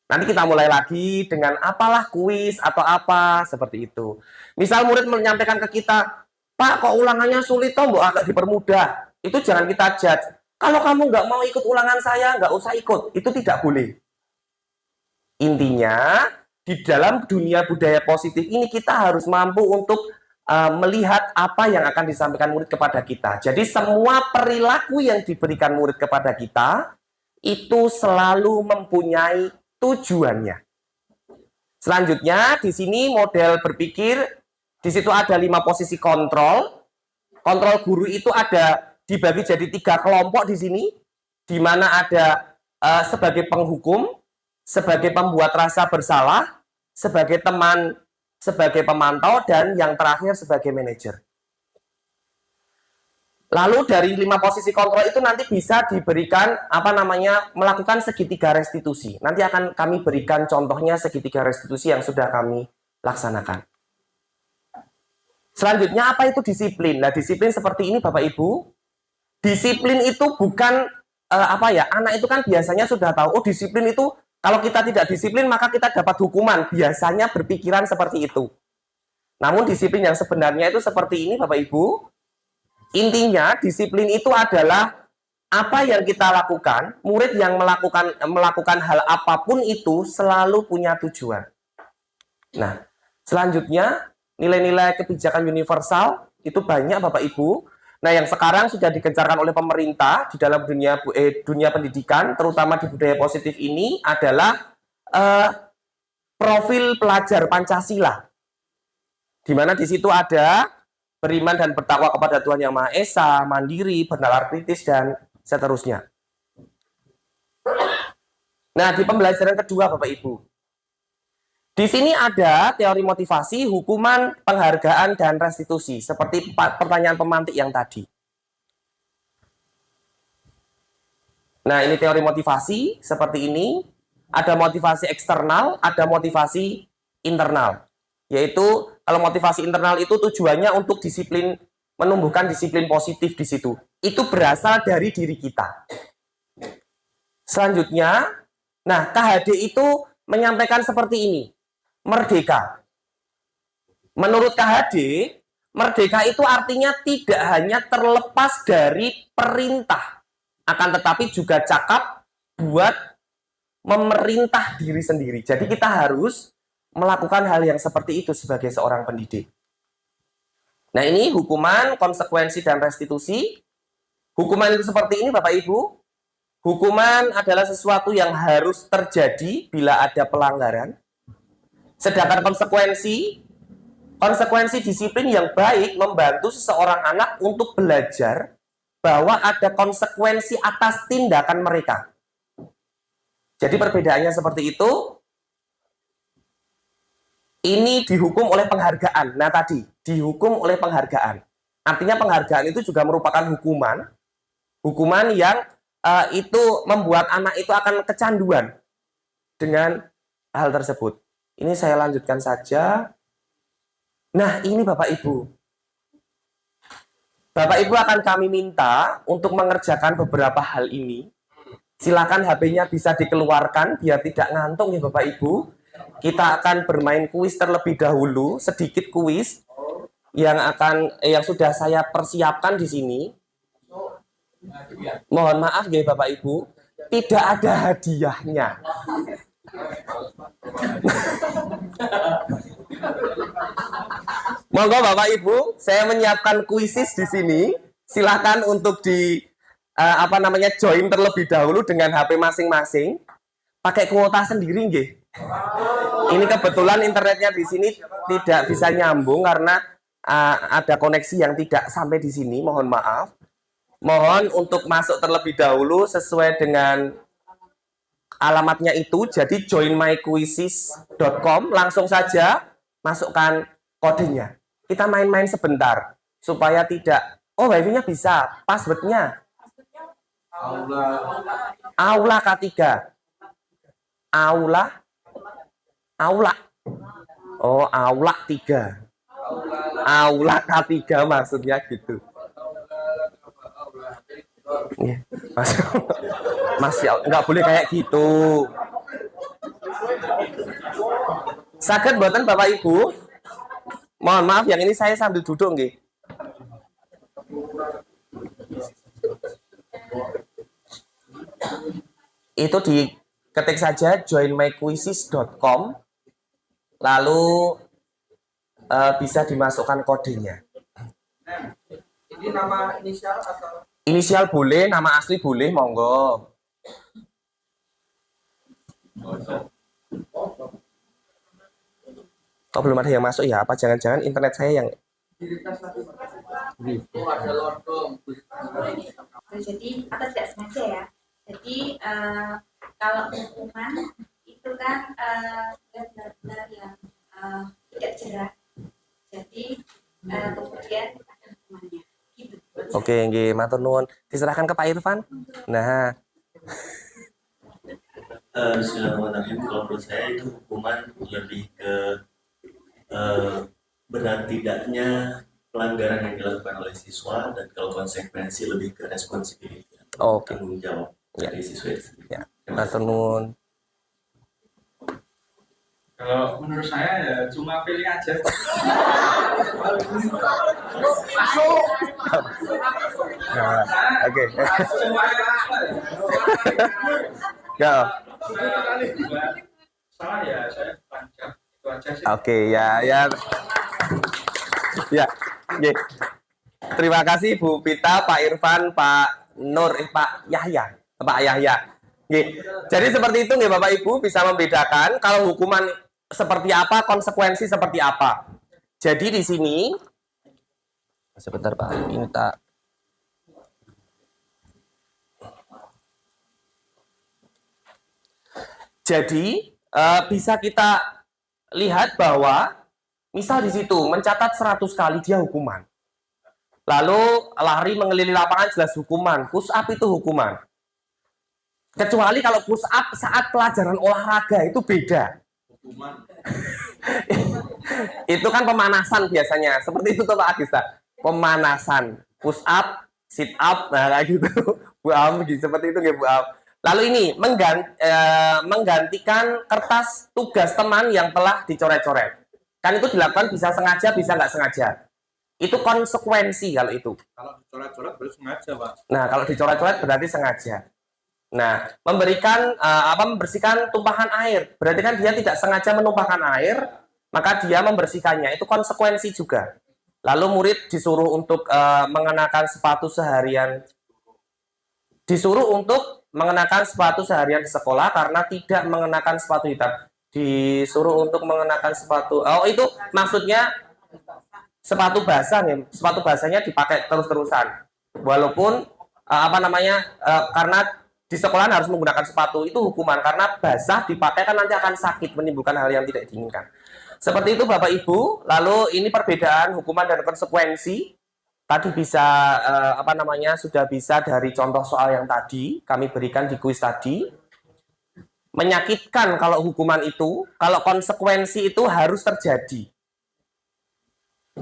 Nanti kita mulai lagi dengan apalah kuis atau apa, seperti itu. Misal murid menyampaikan ke kita, Pak, kok ulangannya sulit, toh agak dipermudah. Itu jangan kita judge. Kalau kamu nggak mau ikut ulangan saya, nggak usah ikut. Itu tidak boleh. Intinya, di dalam dunia budaya positif ini kita harus mampu untuk melihat apa yang akan disampaikan murid kepada kita. Jadi semua perilaku yang diberikan murid kepada kita, itu selalu mempunyai tujuannya. Selanjutnya, di sini model berpikir, di situ ada 5 posisi kontrol. Kontrol guru itu ada dibagi jadi 3 kelompok di sini, di mana ada sebagai penghukum, sebagai pembuat rasa bersalah, sebagai teman, sebagai pemantau, dan yang terakhir sebagai manajer. Lalu dari 5 posisi kontrol itu nanti bisa diberikan melakukan segitiga restitusi. Nanti akan kami berikan contohnya segitiga restitusi yang sudah kami laksanakan. Selanjutnya apa itu disiplin? Nah, disiplin seperti ini Bapak Ibu. Disiplin itu bukan anak itu kan biasanya sudah tahu, oh disiplin itu kalau kita tidak disiplin maka kita dapat hukuman. Biasanya berpikiran seperti itu. Namun disiplin yang sebenarnya itu seperti ini Bapak Ibu. Intinya disiplin itu adalah apa yang kita lakukan, murid yang melakukan hal apapun itu selalu punya tujuan. Nah, selanjutnya nilai-nilai kebijakan universal itu banyak Bapak Ibu. Nah, yang sekarang sudah digencarkan oleh pemerintah di dalam dunia pendidikan, terutama di budaya positif ini adalah profil pelajar Pancasila. Di mana di situ ada beriman dan bertakwa kepada Tuhan Yang Maha Esa, mandiri, bernalar kritis, dan seterusnya. Nah, di pembelajaran kedua, Bapak Ibu. Di sini ada teori motivasi, hukuman, penghargaan, dan restitusi. Seperti pertanyaan pemantik yang tadi. Nah, ini teori motivasi, seperti ini. Ada motivasi eksternal, ada motivasi internal. Yaitu kalau motivasi internal itu tujuannya untuk disiplin, menumbuhkan disiplin positif di situ. Itu berasal dari diri kita. Selanjutnya, nah KHD itu menyampaikan seperti ini. Merdeka. Menurut KHD, merdeka itu artinya tidak hanya terlepas dari perintah, akan tetapi juga cakap buat memerintah diri sendiri. Jadi kita harus melakukan hal yang seperti itu sebagai seorang pendidik. Nah, ini hukuman, konsekuensi, dan restitusi. Hukuman itu seperti ini, Bapak Ibu. Hukuman adalah sesuatu yang harus terjadi bila ada pelanggaran. Sedangkan konsekuensi disiplin yang baik membantu seseorang anak untuk belajar bahwa ada konsekuensi atas tindakan mereka. Jadi perbedaannya seperti itu. Ini dihukum oleh penghargaan. Nah tadi, dihukum oleh penghargaan. Artinya penghargaan itu juga merupakan hukuman. Hukuman yang itu membuat anak itu akan kecanduan dengan hal tersebut. Ini saya lanjutkan saja. Nah ini Bapak Ibu. Bapak Ibu akan kami minta untuk mengerjakan beberapa hal ini. Silakan HP-nya bisa dikeluarkan biar tidak ngantuk ya Bapak Ibu. Kita akan bermain kuis terlebih dahulu, sedikit kuis yang sudah saya persiapkan di sini. Mohon maaf ya Bapak Ibu, tidak ada hadiahnya. Monggo Bapak Ibu, saya menyiapkan kuisis di sini. Silakan untuk join terlebih dahulu dengan HP masing-masing. Pakai kuota sendiri nggih. Ini kebetulan internetnya di sini tidak bisa nyambung karena ada koneksi yang tidak sampai di sini, mohon maaf. Mohon untuk masuk terlebih dahulu sesuai dengan alamatnya itu, jadi joinmyquizzes.com, langsung saja masukkan kodenya. Kita main-main sebentar supaya tidak, wifi-nya bisa, passwordnya Aula K3. Aula. Oh, Aula 3. Aula K3 maksudnya gitu. Masih nggak boleh kayak gitu. Saged mboten Bapak Ibu? Mohon maaf, yang ini saya sambil duduk nggih. Itu diketik saja joinmyquizzes.com, lalu bisa dimasukkan kodenya. Ini nama inisial atau? Inisial boleh, nama asli boleh, monggo. Kok belum ada yang masuk ya? Apa jangan-jangan internet saya yang... Jadi atau tidak sengaja ya. Jadi kalau hukuman itu itu kan benar-benar yang tidak jerah. Jadi kemudian ada hukumannya. Gitu. Oke, nggih, matur nuwun. Diserahkan ke Pak Irfan. Nah, Bismillahirrahmanirrahim. Kalau menurut saya itu hukuman lebih ke berat tidaknya pelanggaran yang dilakukan oleh siswa, dan kalau konsekuensi lebih ke responsibility, oke. tanggung jawab Ya. dari siswa itu sendiri. Ya, matur nuwun. Kalau menurut saya ya cuma feeling aja. Nah, oke. Cuma apa Ya. salah ya saya panjang itu aja sih. Oke, ya. Ya. Oke. Terima kasih Bu Pita, Pak Irfan, Pak Nur, Pak Yahya. Pak Yahya. Oke. Jadi seperti itu nggih Bapak Ibu, bisa membedakan kalau hukuman seperti apa, konsekuensi seperti apa. Jadi di sini sebentar Pak, ini tak. Jadi bisa kita lihat bahwa misal di situ mencatat 100 kali dia hukuman. Lalu lari mengelilingi lapangan jelas hukuman, push up itu hukuman. Kecuali kalau push up saat pelajaran olahraga itu beda. Itu kan pemanasan biasanya. Seperti itu tuh Pak Agista. Pemanasan, push up, sit up, nah kayak gitu. Bu Am, gitu. Seperti itu nggih Bu Am. Lalu ini menggantikan kertas tugas teman yang telah dicoret-coret. Kan itu dilakukan bisa sengaja, bisa nggak sengaja. Itu konsekuensi kalau itu. Kalau dicoret-coret berarti sengaja, Pak. Nah, kalau dicoret-coret berarti sengaja. Nah, membersihkan tumpahan air. Berarti kan dia tidak sengaja menumpahkan air, maka dia membersihkannya. Itu konsekuensi juga. Lalu murid disuruh untuk mengenakan sepatu seharian. Disuruh untuk mengenakan sepatu seharian di sekolah karena tidak mengenakan sepatu hitam. Disuruh untuk mengenakan sepatu. Oh, itu maksudnya sepatu basah nih. Sepatu basahnya dipakai terus-terusan. Walaupun karena di sekolahan harus menggunakan sepatu, itu hukuman karena basah dipakai kan nanti akan sakit, menimbulkan hal yang tidak diinginkan. Seperti itu Bapak Ibu. Lalu ini perbedaan hukuman dan konsekuensi. Tadi bisa sudah bisa dari contoh soal yang tadi kami berikan di kuis tadi. Menyakitkan kalau hukuman itu, kalau konsekuensi itu harus terjadi.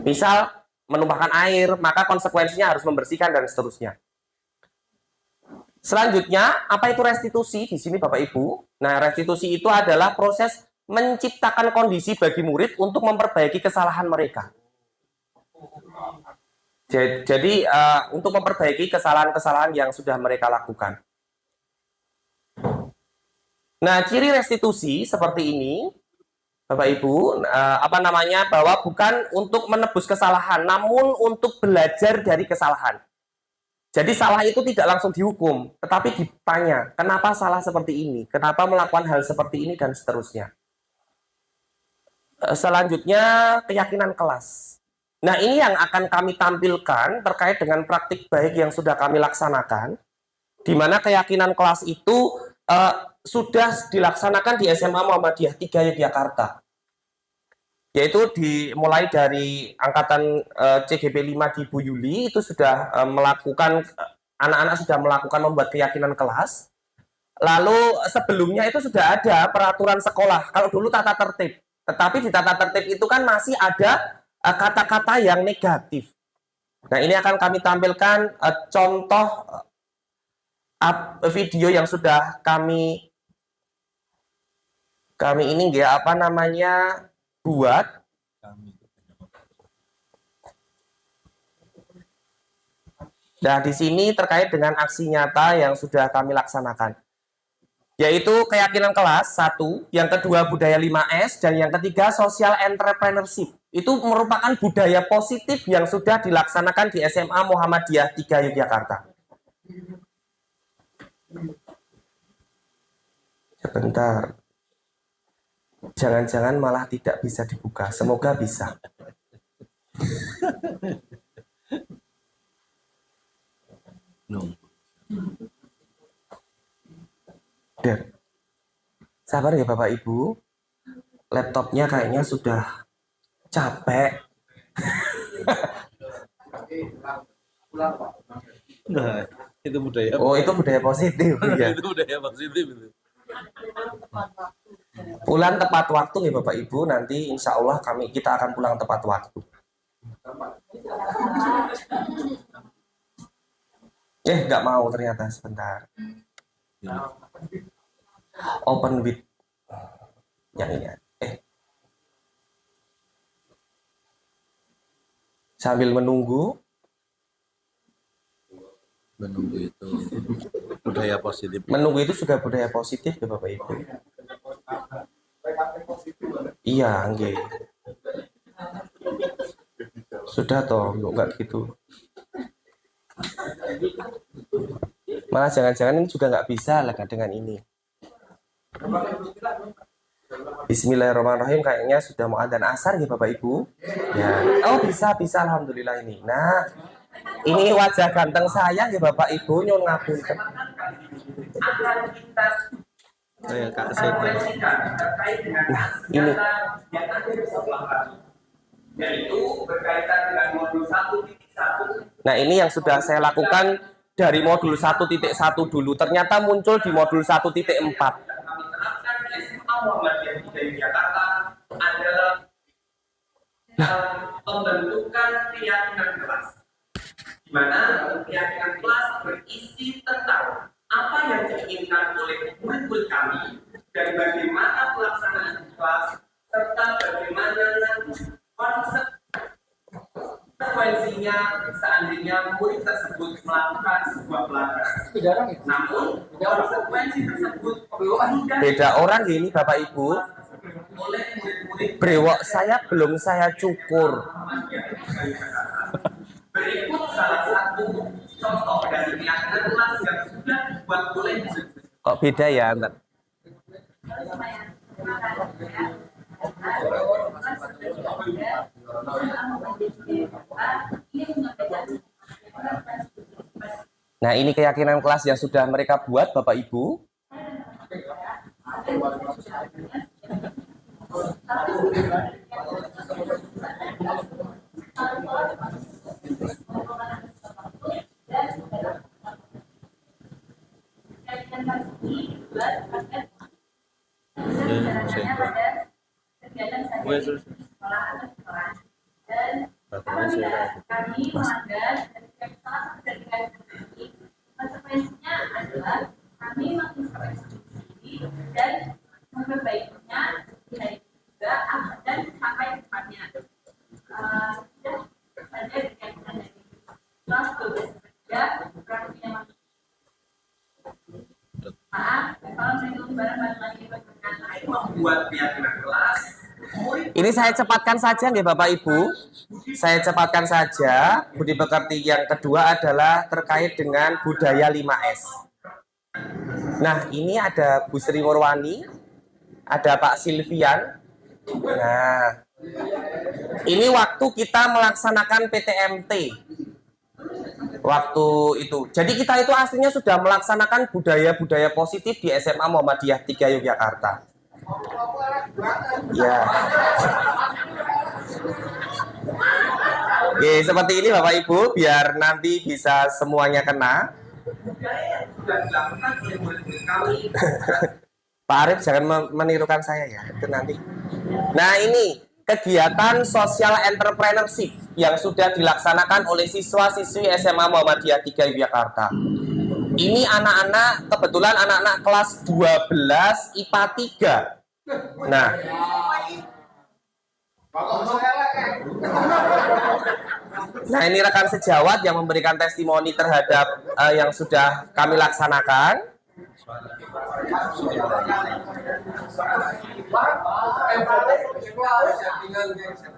Misal menumpahkan air, maka konsekuensinya harus membersihkan dan seterusnya. Selanjutnya, apa itu restitusi di sini Bapak Ibu? Nah, restitusi itu adalah proses menciptakan kondisi bagi murid untuk memperbaiki kesalahan mereka. Jadi untuk memperbaiki kesalahan-kesalahan yang sudah mereka lakukan. Nah, ciri restitusi seperti ini, Bapak Ibu, bahwa bukan untuk menebus kesalahan, namun untuk belajar dari kesalahan. Jadi salah itu tidak langsung dihukum, tetapi ditanya, kenapa salah seperti ini, kenapa melakukan hal seperti ini, dan seterusnya. Selanjutnya, keyakinan kelas. Nah, ini yang akan kami tampilkan terkait dengan praktik baik yang sudah kami laksanakan, di mana keyakinan kelas itu sudah dilaksanakan di SMA Muhammadiyah 3 Yogyakarta. Yaitu dimulai dari angkatan CGP 5 di Bu Yuli, itu sudah anak-anak sudah melakukan membuat keyakinan kelas. Lalu sebelumnya itu sudah ada peraturan sekolah, kalau dulu tata tertib. Tetapi di tata tertib itu kan masih ada kata-kata yang negatif. Nah, ini akan kami tampilkan contoh video yang sudah kami ini buat. Nah, di sini terkait dengan aksi nyata yang sudah kami laksanakan. Yaitu keyakinan kelas 1, yang kedua budaya 5S, dan yang ketiga social entrepreneurship. Itu merupakan budaya positif yang sudah dilaksanakan di SMA Muhammadiyah 3 Yogyakarta. Sebentar. Jangan-jangan malah tidak bisa dibuka. Semoga bisa. Dan Sabar ya Bapak Ibu. Laptopnya kayaknya sudah capek. Nah, itu budaya. Oh, itu budaya positif ya. Itu budaya positif itu. Pulang tepat waktu ya Bapak Ibu. Nanti insya Allah kita akan pulang tepat waktu. Nggak mau ternyata, sebentar. Open with yang ini. Sambil menunggu itu budaya positif. Menunggu itu juga budaya positif ya Bapak Ibu. Iya, nggih. Sudah toh, enggak gitu. Malah jangan-jangan ini juga nggak bisa lah dengan ini. Bismillahirrahmanirrahim, kayaknya sudah mau adzan asar ya Bapak Ibu. Ya. Oh, bisa alhamdulillah ini. Nah, ini wajah ganteng saya ya Bapak Ibu, nyun ngapunten. Saya Kak Seta. Nah, ini. Yaitu berkaitan dengan modul 1.1. Nah, ini yang sudah saya lakukan dari modul 1.1 dulu. Ternyata muncul di modul 1.4. Kami terapkan di SMA Muhammadiyah 3 Jakarta adalah pembentukan keyakinan kelas, di mana keyakinan kelas berisi tentang apa yang diinginkan oleh murid-murid kami dan bagaimana pelaksanaan kelas serta bagaimana konsep frekuensinya seandainya murid tersebut melakukan sebuah pelanggaran. Namun konsekuensi tersebut sudah Beda orang ini Bapak Ibu. oleh murid-murid. Brewok saya belum saya cukur. Berikut salah satu contoh dari keyakinan kelas yang sudah dibuat oleh murid. Kok beda ya? Ntar. Nah, ini keyakinan kelas yang sudah mereka buat Bapak Ibu. Kami melanggar dan salah satu dari ini konsekuensinya adalah kami menginspeksi diri dan memperbaikinya dari juga dan sampai depannya. Sudah saja berkaitan dari kelas 12 praktiknya masuk. Maaf, assalamualaikum warahmatullahi wabarakatuh. Membuat keyakinan kelas. Ini saya cepatkan saja nggih Bapak Ibu. Saya cepatkan saja. Budi pekerti yang kedua adalah terkait dengan budaya 5S. Nah, ini ada Bu Sri Murwani, ada Pak Silvian. Nah, ini waktu kita melaksanakan PTMT. Waktu itu. Jadi kita itu aslinya sudah melaksanakan budaya-budaya positif di SMA Muhammadiyah 3 Yogyakarta. Ya. Oke, seperti ini Bapak Ibu, biar nanti bisa semuanya kena. Pak Arif jangan menirukan saya ya, itu nanti. Nah, ini kegiatan social entrepreneurship yang sudah dilaksanakan oleh siswa-siswi SMA Muhammadiyah 3 Yogyakarta. Ini anak-anak, kebetulan anak-anak kelas 12 IPA 3. Nah, ini rekan sejawat yang memberikan testimoni terhadap yang sudah kami laksanakan.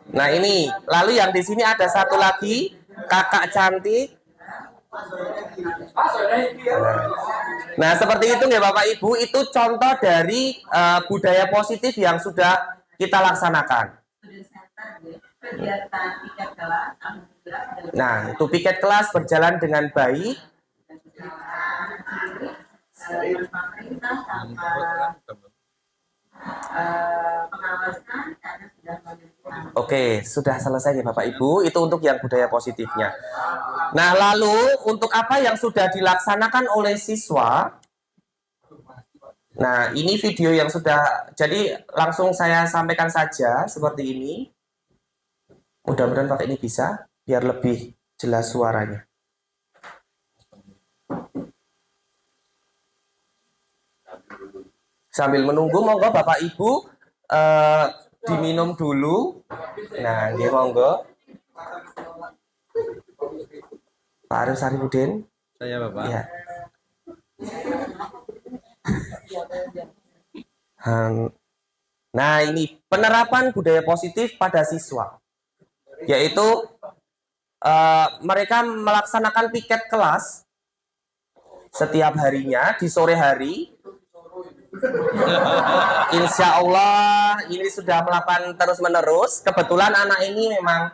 Nah, ini lalu yang di sini ada satu lagi kakak cantik. Nah, seperti itu ya Bapak Ibu, itu contoh dari budaya positif yang sudah kita laksanakan. Nah, itu piket kelas berjalan dengan baik. pengawasan karena sudah memiliki anak. Oke, sudah selesai ya Bapak Ibu. Itu untuk yang budaya positifnya. Nah, lalu untuk apa yang sudah dilaksanakan oleh siswa? Nah, ini video yang sudah, jadi langsung saya sampaikan saja seperti ini. Mudah-mudahan pakai ini bisa, biar lebih jelas suaranya. Sambil menunggu, monggo Bapak Ibu diminum dulu. Nah, nggih monggo. Pak Arif Sarifudin. Saya Bapak. Ya. Nah, ini penerapan budaya positif pada siswa, yaitu mereka melaksanakan piket kelas setiap harinya di sore hari. Insya Allah ini sudah melakukan terus-menerus. Kebetulan anak ini memang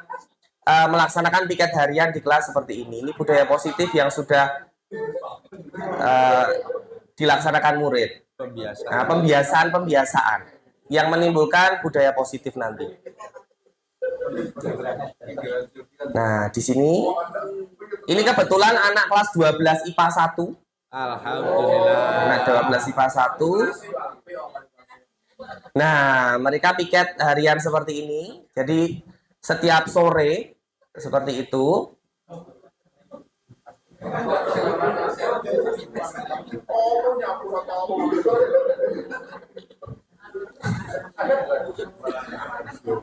melaksanakan piket harian di kelas seperti ini. Ini budaya positif yang sudah dilaksanakan murid. Nah, pembiasaan yang menimbulkan budaya positif nanti. Nah, di sini ini kebetulan anak kelas 12 IPA 1. Alhamdulillah. Anak 12 IPA 1. Nah, mereka piket harian seperti ini. Jadi setiap sore seperti itu.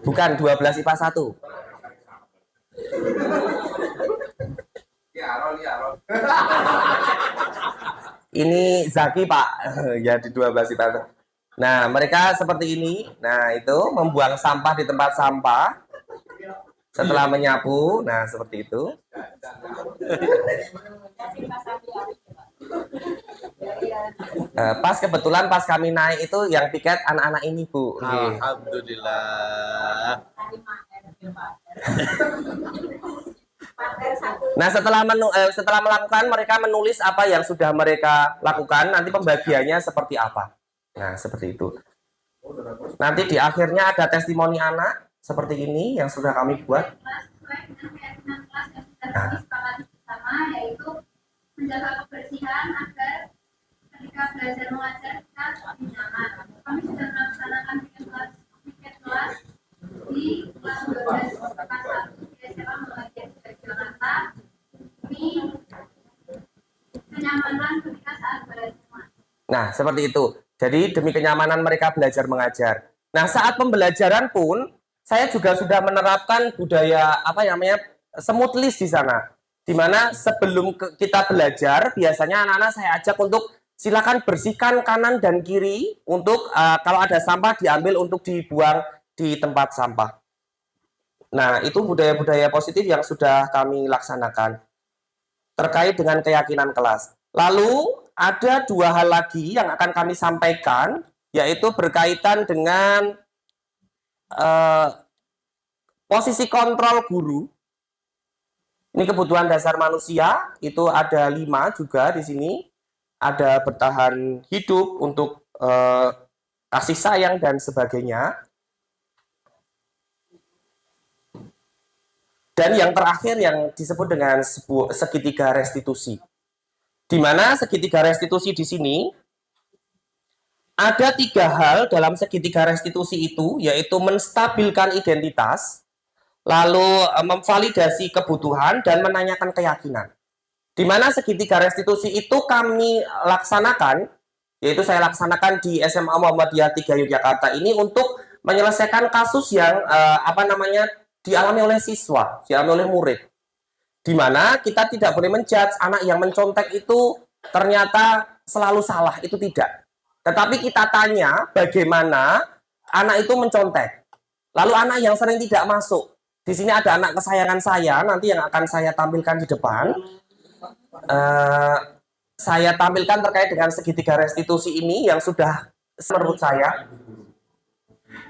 Bukan 12 IPA 1. Ini Zaki Pak, ya di 12 IPA 1. Nah, mereka seperti ini. Nah, itu membuang sampah di tempat sampah. Setelah menyapu, nah seperti itu. Kebetulan pas kami naik itu yang piket anak-anak ini Bu. Alhamdulillah. Nah, setelah melakukan, mereka menulis apa yang sudah mereka lakukan. Nanti pembagiannya seperti apa. Nah, seperti itu. Nanti di akhirnya ada testimoni anak seperti ini yang sudah kami buat. Yaitu menjaga kebersihan agar ketika belajar mengajar kita lebih nyaman. Kami sudah melaksanakan piket kelas di kelas 12 IPA 1 di SMA Muhammadiyah Jakarta. Ini kenyamanan ketika saat belajar. Nah, seperti itu. Jadi demi kenyamanan mereka belajar mengajar. Nah, saat pembelajaran pun saya juga sudah menerapkan budaya semut list di sana. Di mana sebelum kita belajar, biasanya anak-anak saya ajak untuk silakan bersihkan kanan dan kiri untuk kalau ada sampah diambil untuk dibuang di tempat sampah. Nah, itu budaya-budaya positif yang sudah kami laksanakan terkait dengan keyakinan kelas. Lalu ada dua hal lagi yang akan kami sampaikan, yaitu berkaitan dengan posisi kontrol guru. Ini kebutuhan dasar manusia, itu ada 5 juga di sini. Ada bertahan hidup untuk kasih sayang dan sebagainya. Dan yang terakhir yang disebut dengan segitiga restitusi. Di mana segitiga restitusi di sini ada 3 hal dalam segitiga restitusi itu, yaitu menstabilkan identitas, lalu memvalidasi kebutuhan, dan menanyakan keyakinan. Di mana segitiga restitusi itu kami laksanakan, yaitu saya laksanakan di SMA Muhammadiyah 3 Yogyakarta ini untuk menyelesaikan kasus yang dialami oleh siswa, dialami oleh murid. Di mana kita tidak boleh menjudge anak yang mencontek itu ternyata selalu salah, itu tidak. Tetapi kita tanya bagaimana anak itu mencontek. Lalu anak yang sering tidak masuk. Di sini ada anak kesayangan saya, nanti yang akan saya tampilkan di depan. Saya tampilkan terkait dengan segitiga restitusi ini yang sudah menurut saya.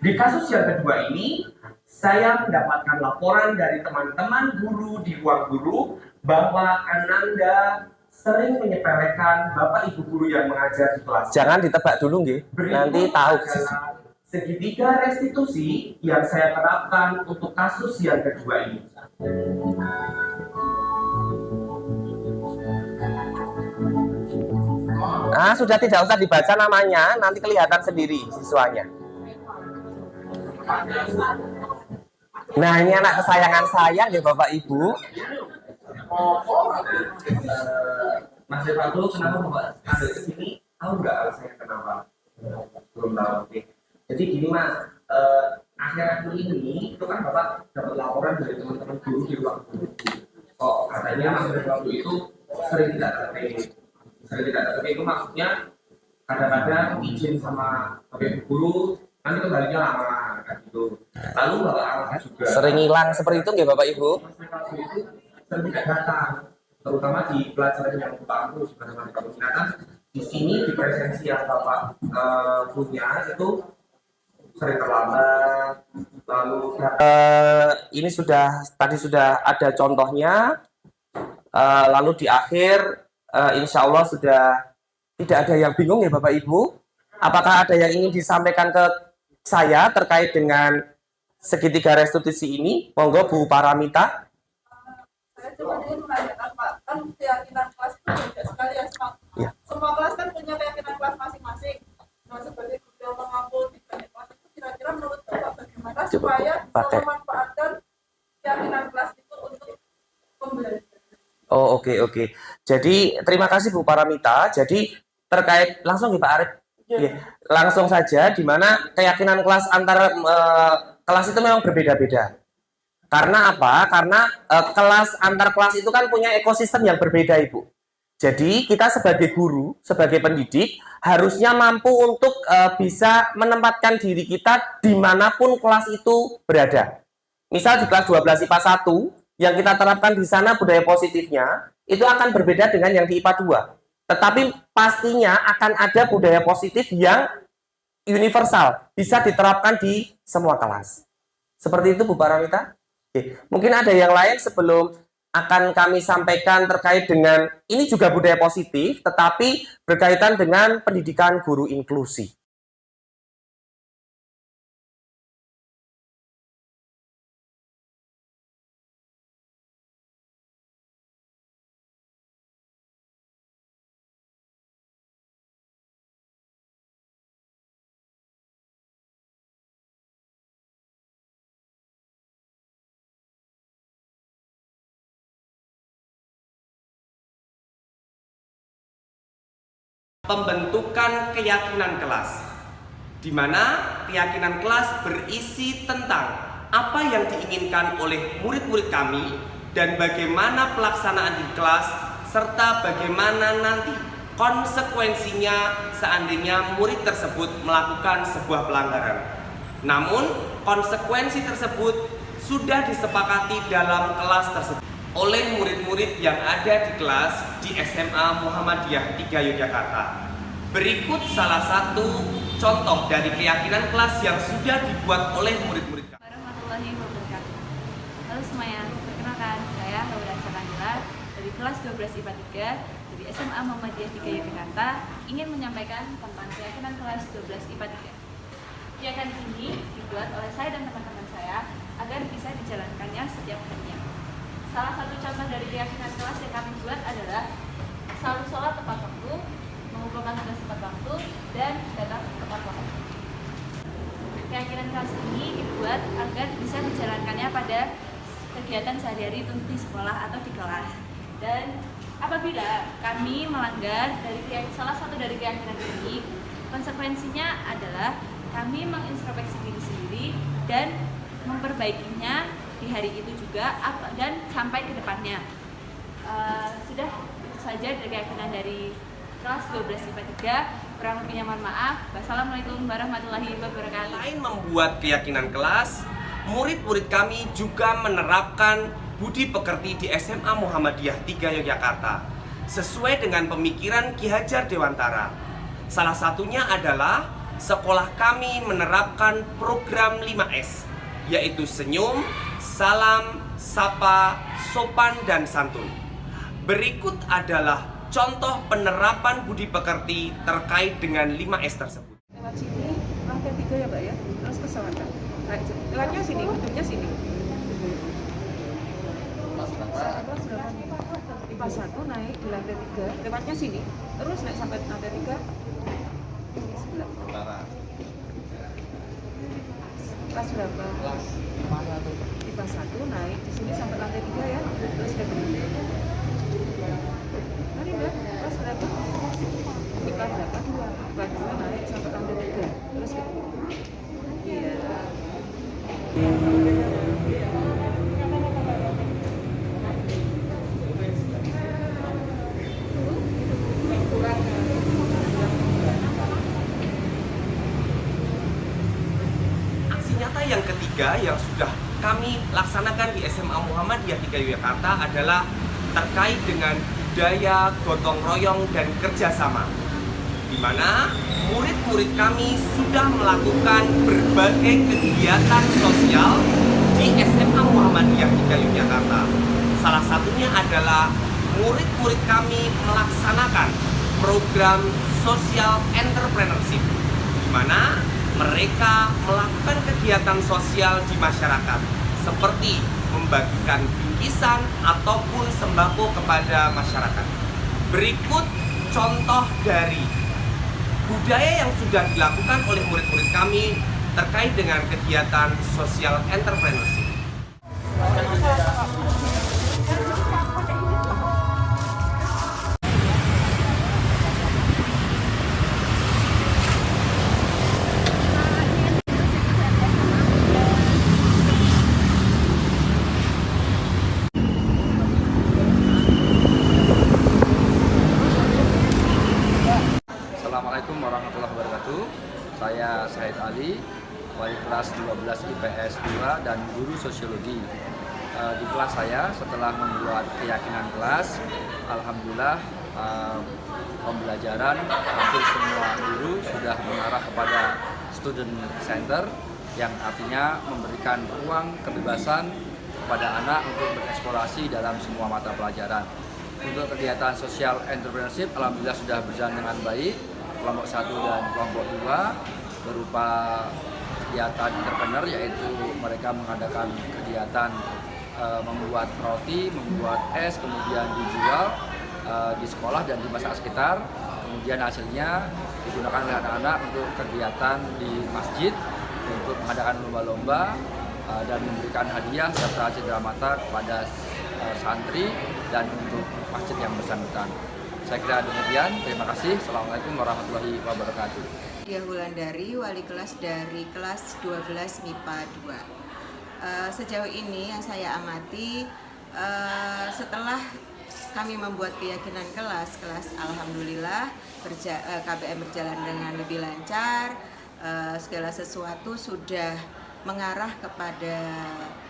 Di kasus yang kedua ini, saya mendapatkan laporan dari teman-teman guru di ruang guru bahwa Ananda sering menyepelekan Bapak Ibu guru yang mengajar di kelas. Jangan ditebak dulu, nggih. Nanti tahu. segitiga restitusi yang saya terapkan untuk kasus yang kedua ini. Nah, sudah tidak usah dibaca namanya, nanti kelihatan sendiri siswanya. Nah, ini anak kesayangan saya ya Bapak Ibu. Mas Fatul, kenapa Bapak ambil ke sini? Tahu nggak alasannya kenapa? Belum tahu. Oke. Jadi gini Mas, akhir-akhir ini itu kan Bapak dapat laporan dari teman-teman guru di ruang guru. Oh, katanya Mas Fatul itu sering tidak tertib. Sering tidak tertib itu maksudnya kadang-kadang izin sama guru, nanti kembalinya lama kayak gitu. Lalu Bapak Ahmad juga sering hilang seperti itu nggak Bapak Ibu? Mas Fatul itu sering tidak datang, terutama di pelajaran yang bagus bagaimana peminatan. Di sini di presensi yang Bapak punya itu sering terlambat. Lalu ini tadi sudah ada contohnya. Lalu di akhir insya Allah sudah tidak ada yang bingung ya Bapak Ibu. Apakah ada yang ingin disampaikan ke saya terkait dengan segitiga restitusi ini? Monggo Bu Paramita. Saya cuma ingin menanyakan Pak, kan keyakinan kelas itu beda sekali ya, Pak. Ya. Semua kelas kan punya keyakinan kelas masing-masing. Nah, sebagai guru yang mengambil di banyak kelas itu kira-kira menurut Bapak bagaimana supaya bisa memanfaatkan keyakinan kelas itu untuk pembelajaran? Oh, oke. Jadi terima kasih Bu Paramita. Jadi terkait langsung ya Pak Arif. Ya. Langsung saja, di mana keyakinan kelas antar kelas itu memang berbeda-beda. Karena apa? Karena kelas antar kelas itu kan punya ekosistem yang berbeda, Ibu. Jadi kita sebagai guru, sebagai pendidik, harusnya mampu untuk bisa menempatkan diri kita dimanapun kelas itu berada. Misal di kelas 12 IPA 1, yang kita terapkan di sana budaya positifnya, itu akan berbeda dengan yang di IPA 2. Tetapi pastinya akan ada budaya positif yang universal, bisa diterapkan di semua kelas. Seperti itu Bu Paramita. Oke. Mungkin ada yang lain sebelum akan kami sampaikan terkait dengan ini juga budaya positif, tetapi berkaitan dengan pendidikan guru inklusi. Pembentukan keyakinan kelas, di mana keyakinan kelas berisi tentang apa yang diinginkan oleh murid-murid kami dan bagaimana pelaksanaan di kelas, serta bagaimana nanti konsekuensinya seandainya murid tersebut melakukan sebuah pelanggaran. Namun konsekuensi tersebut sudah disepakati dalam kelas tersebut oleh murid-murid yang ada di kelas di SMA Muhammadiyah 3 Yogyakarta. Berikut salah satu contoh dari keyakinan kelas yang sudah dibuat oleh murid-murid kami. Warahmatullahi wabarakatuh. Halo semuanya, perkenalkan saya Laura Sakandila dari kelas 12 IPA 3 dari SMA Muhammadiyah 3 Yogyakarta ingin menyampaikan tentang keyakinan kelas 12 IPA 3. Keyakinan ini dibuat oleh saya dan teman-teman saya agar bisa dijalankannya setiap harinya. Salah satu contoh dari keyakinan kelas yang kami buat adalah selalu sholat tepat waktu, mengumpulkan tugas tepat waktu, dan datang tepat waktu. Keyakinan kelas ini dibuat agar bisa dijalankannya pada kegiatan sehari-hari di sekolah atau di kelas. Dan apabila kami melanggar dari salah satu dari keyakinan ini, konsekuensinya adalah kami mengintrospeksi diri sendiri dan memperbaikinya di hari itu juga dan sampai ke depannya. Sudah itu saja dari keyakinan dari kelas 12 IPA 3. Kurang lebihnya mohon maaf. Wassalamualaikum warahmatullahi wabarakatuh. Selain membuat keyakinan kelas, murid-murid kami juga menerapkan budi pekerti di SMA Muhammadiyah 3 Yogyakarta sesuai dengan pemikiran Ki Hajar Dewantara. Salah satunya adalah sekolah kami menerapkan program 5S, yaitu senyum, salam, sapa, sopan, dan santun. Berikut adalah contoh penerapan budi pekerti terkait dengan 5S tersebut. Lewat sini, lantai 3 ya Mbak ya? Lewatnya sini, gedungnya sini. IPA 1 naik di lantai 3, lewatnya sini. Terus naik sampai lantai 3. Ini sebelah. Kelas berapa? Kelas IPA 1 naik di sini sampai lantai 3 ya. Terus ke sini. Mari Mbak, kelas berapa? IPA berapa? IPA 2 naik sampai lantai 3. Terus ke sini. Iya. Aksi nyata yang ketiga yang sudah kami laksanakan di SMA Muhammadiyah 3 Yogyakarta adalah terkait dengan budaya gotong royong dan kerjasama, di mana murid-murid kami sudah melakukan berbagai kegiatan sosial di SMA Muhammadiyah 3 Yogyakarta. Salah satunya adalah murid-murid kami melaksanakan program social entrepreneurship, di mana mereka melakukan kegiatan sosial di masyarakat seperti membagikan bingkisan ataupun sembako kepada masyarakat. Berikut contoh dari budaya yang sudah dilakukan oleh murid-murid kami terkait dengan kegiatan social entrepreneurship. Assalamualaikum warahmatullahi wabarakatuh. Saya Said Ali, wali kelas 12 IPS 2 dan guru sosiologi. Di kelas saya setelah membuat keyakinan kelas, alhamdulillah pembelajaran hampir semua guru sudah mengarah kepada student center, yang artinya memberikan ruang kebebasan kepada anak untuk bereksplorasi dalam semua mata pelajaran. Untuk kegiatan social entrepreneurship alhamdulillah sudah berjalan dengan baik. Kelompok 1 dan kelompok 2 berupa kegiatan entrepreneur, yaitu mereka mengadakan kegiatan membuat roti, membuat es, kemudian dijual di sekolah dan di masyarakat sekitar. Kemudian hasilnya digunakan oleh anak-anak untuk kegiatan di masjid, untuk mengadakan lomba-lomba dan memberikan hadiah serta cendera mata kepada santri dan untuk masjid yang bersangkutan. Saya kira demikian. Terima kasih. Assalamualaikum warahmatullahi wabarakatuh. Dia Wulandari, wali kelas dari kelas 12 MIPA 2. Sejauh ini yang saya amati, setelah kami membuat keyakinan kelas alhamdulillah KBM berjalan dengan lebih lancar, segala sesuatu sudah mengarah kepada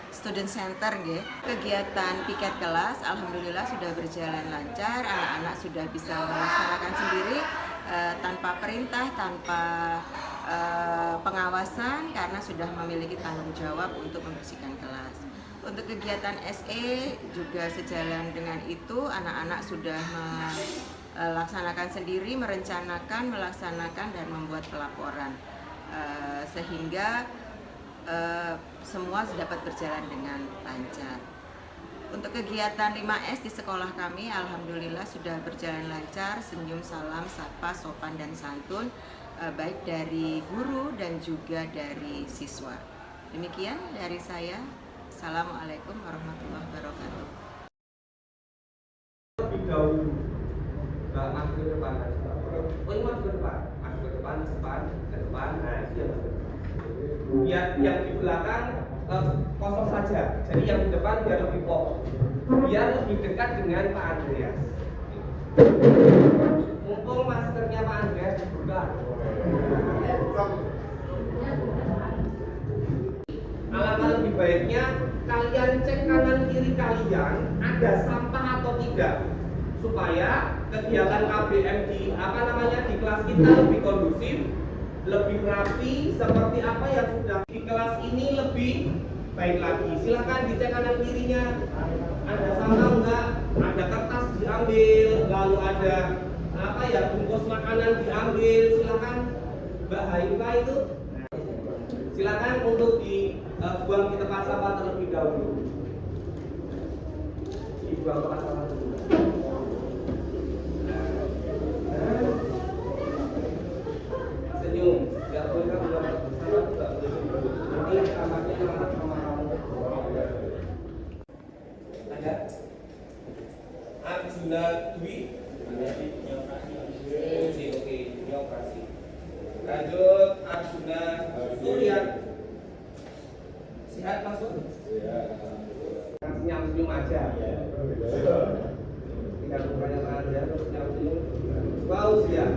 student center gitu. Kegiatan piket kelas alhamdulillah sudah berjalan lancar, anak-anak sudah bisa melaksanakan sendiri tanpa perintah, tanpa pengawasan, karena sudah memiliki tanggung jawab untuk membersihkan kelas. Untuk kegiatan SE juga sejalan dengan itu, anak-anak sudah melaksanakan sendiri, merencanakan, melaksanakan dan membuat pelaporan, sehingga semua dapat berjalan dengan lancar. Untuk kegiatan 5S di sekolah kami alhamdulillah sudah berjalan lancar, senyum, salam, sapa, sopan dan santun, baik dari guru dan juga dari siswa. Demikian dari saya. Assalamualaikum warahmatullahi wabarakatuh. Lebih dahulu masuk ke depan. Oh ini masuk ke depan, masuk ke depan, ke depan. Nah itu yang masuk. Biar yang di belakang kosong saja. Jadi yang di depan biar lebih fokus, biar lebih dekat dengan Pak Andreas. Mumpung maskernya Pak Andreas dibuka. Alangkah lebih baiknya kalian cek kanan kiri kalian ada sampah atau tidak, supaya kegiatan KBM di di kelas kita lebih kondusif, lebih rapi, seperti apa yang sudah di kelas ini lebih baik lagi. Silakan dicek kanan kirinya, ada sampah enggak, ada kertas diambil, lalu ada bungkus makanan diambil. Silakan Mbak Haifa itu, silakan untuk di buang di tempat sampah terlebih dahulu. Dibuang tempat sampah dulu. Senyum, nggak boleh kamu buang tempat sampah, nggak boleh. Nanti sampahnya sama kamu. Ada? Arjuna Dwi. Oke, ini operasi. Lanjut Arjuna Surya. Sehat langsung? Senyum-senyum aja. Tinggal bukanya aja, senyum-senyum. Wow, siap.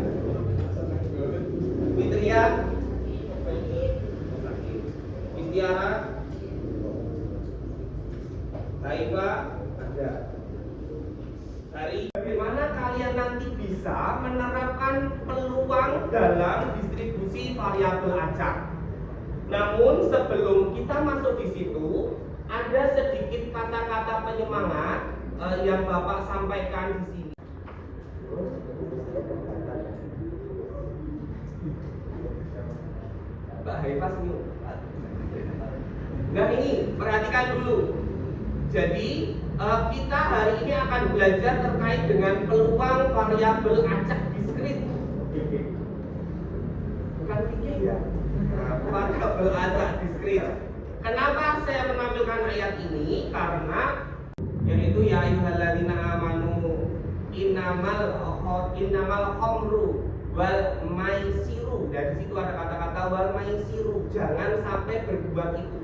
Fitria. Istiara. Taifa. Ada. Hari bagaimana kalian nanti bisa menerapkan peluang dalam distribusi variabel acak. Namun sebelum kita masuk di situ, ada sedikit kata-kata penyemangat yang Bapak sampaikan di sini. Mbak Haifa senyum. Nah ini, perhatikan dulu. Jadi kita hari ini akan belajar terkait dengan peluang variabel acak diskrit. Bukan fikih ya. Variabel acak diskrit. Kenapa saya menampilkan ayat ini? Karena yaitu ya ayyuhalladzina amanu innamal khamru wal maisiru. Dari situ ada kata-kata wal maisiru. Jangan sampai berbuat itu,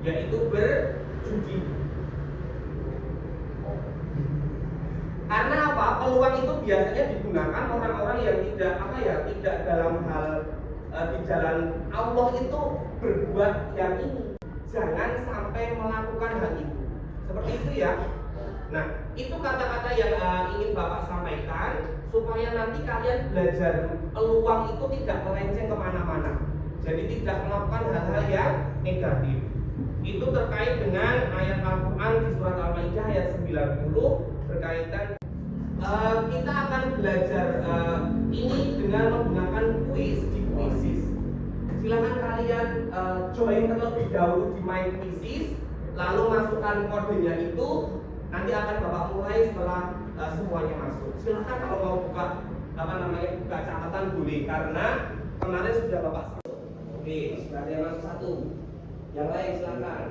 yaitu berjudi. Karena apa? Peluang itu biasanya digunakan orang-orang yang tidak dalam hal di jalan Allah itu berbuat yang ini. Jangan sampai melakukan hal itu. Seperti itu ya. Nah, itu kata-kata yang ingin Bapak sampaikan supaya nanti kalian belajar peluang itu tidak melenceng kemana-mana. Jadi tidak melakukan hal-hal yang negatif. Itu terkait dengan ayat Al-Quran di surat Al-Maidah ayat 90 berkaitan. Kita akan belajar ini dengan menggunakan kuis di Quizzes. Silakan kalian join terlebih dahulu di My Quizzes, lalu masukkan kodenya itu. Nanti akan Bapak mulai setelah semuanya masuk. Silakan kalau mau buka buka catatan boleh, karena kemarin sudah Bapak masuk. Oke, sudah ada yang masuk satu. Yang lain silakan.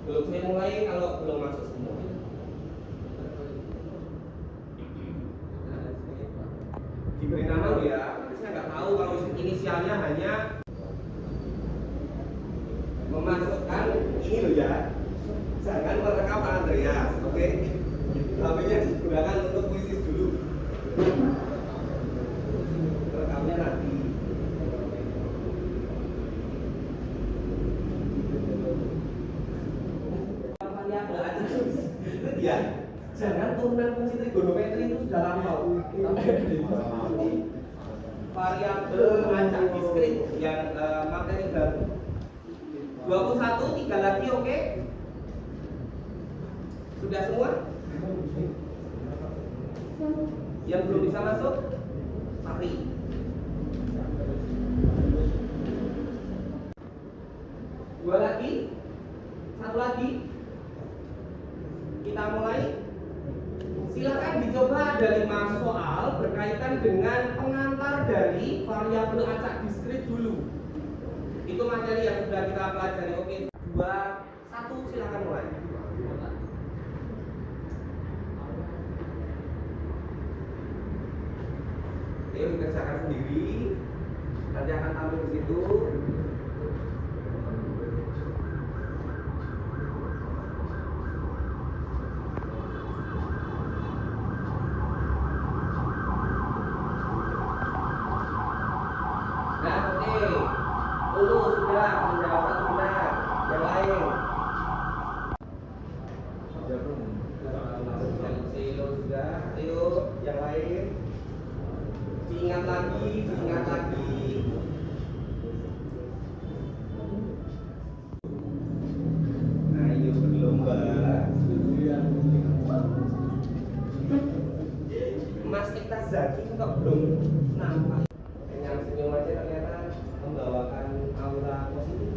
Belum saya mulai kalau belum masuk semua. Diberi nama lo ya, saya nggak tahu kalau inisialnya hanya memasukkan ini lo ya. Jangan merekam Pak Andreas, oke? HP-nya digunakan untuk kuisis dulu. Rekamnya nanti. Variabel aja terus. Itu dia. Jangan turunan fungsi trigonometri itu sudah lampau. Variabel acak diskrit yang materi baru. 21, 3 lagi, oke? Sudah semua? Yang belum bisa masuk, mari. Dua lagi, satu lagi. Kita mulai. Silakan dicoba ada 5 soal berkaitan dengan pengantar dari variabel acak diskrit dulu. Itu materi yang sudah kita pelajari. Oke, 2, 1, silakan mulai. Ayo dikerjakan sendiri. Nanti akan tampil di situ. Nah, oke. Ulu sudah menjawab satu benar. Yang lain. Sudah. Ayo, yang lain. Diingat lagi, diingat lagi. Ayo berlomba. Mas Ikta Zaki kok belum nampak. Yang senyum aja ternyata membawakan aura positif.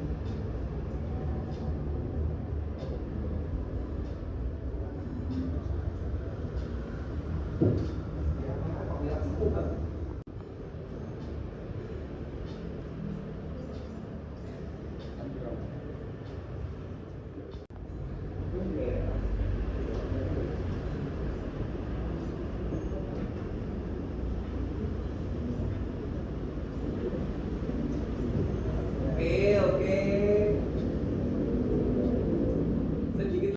Oke. Sedikit.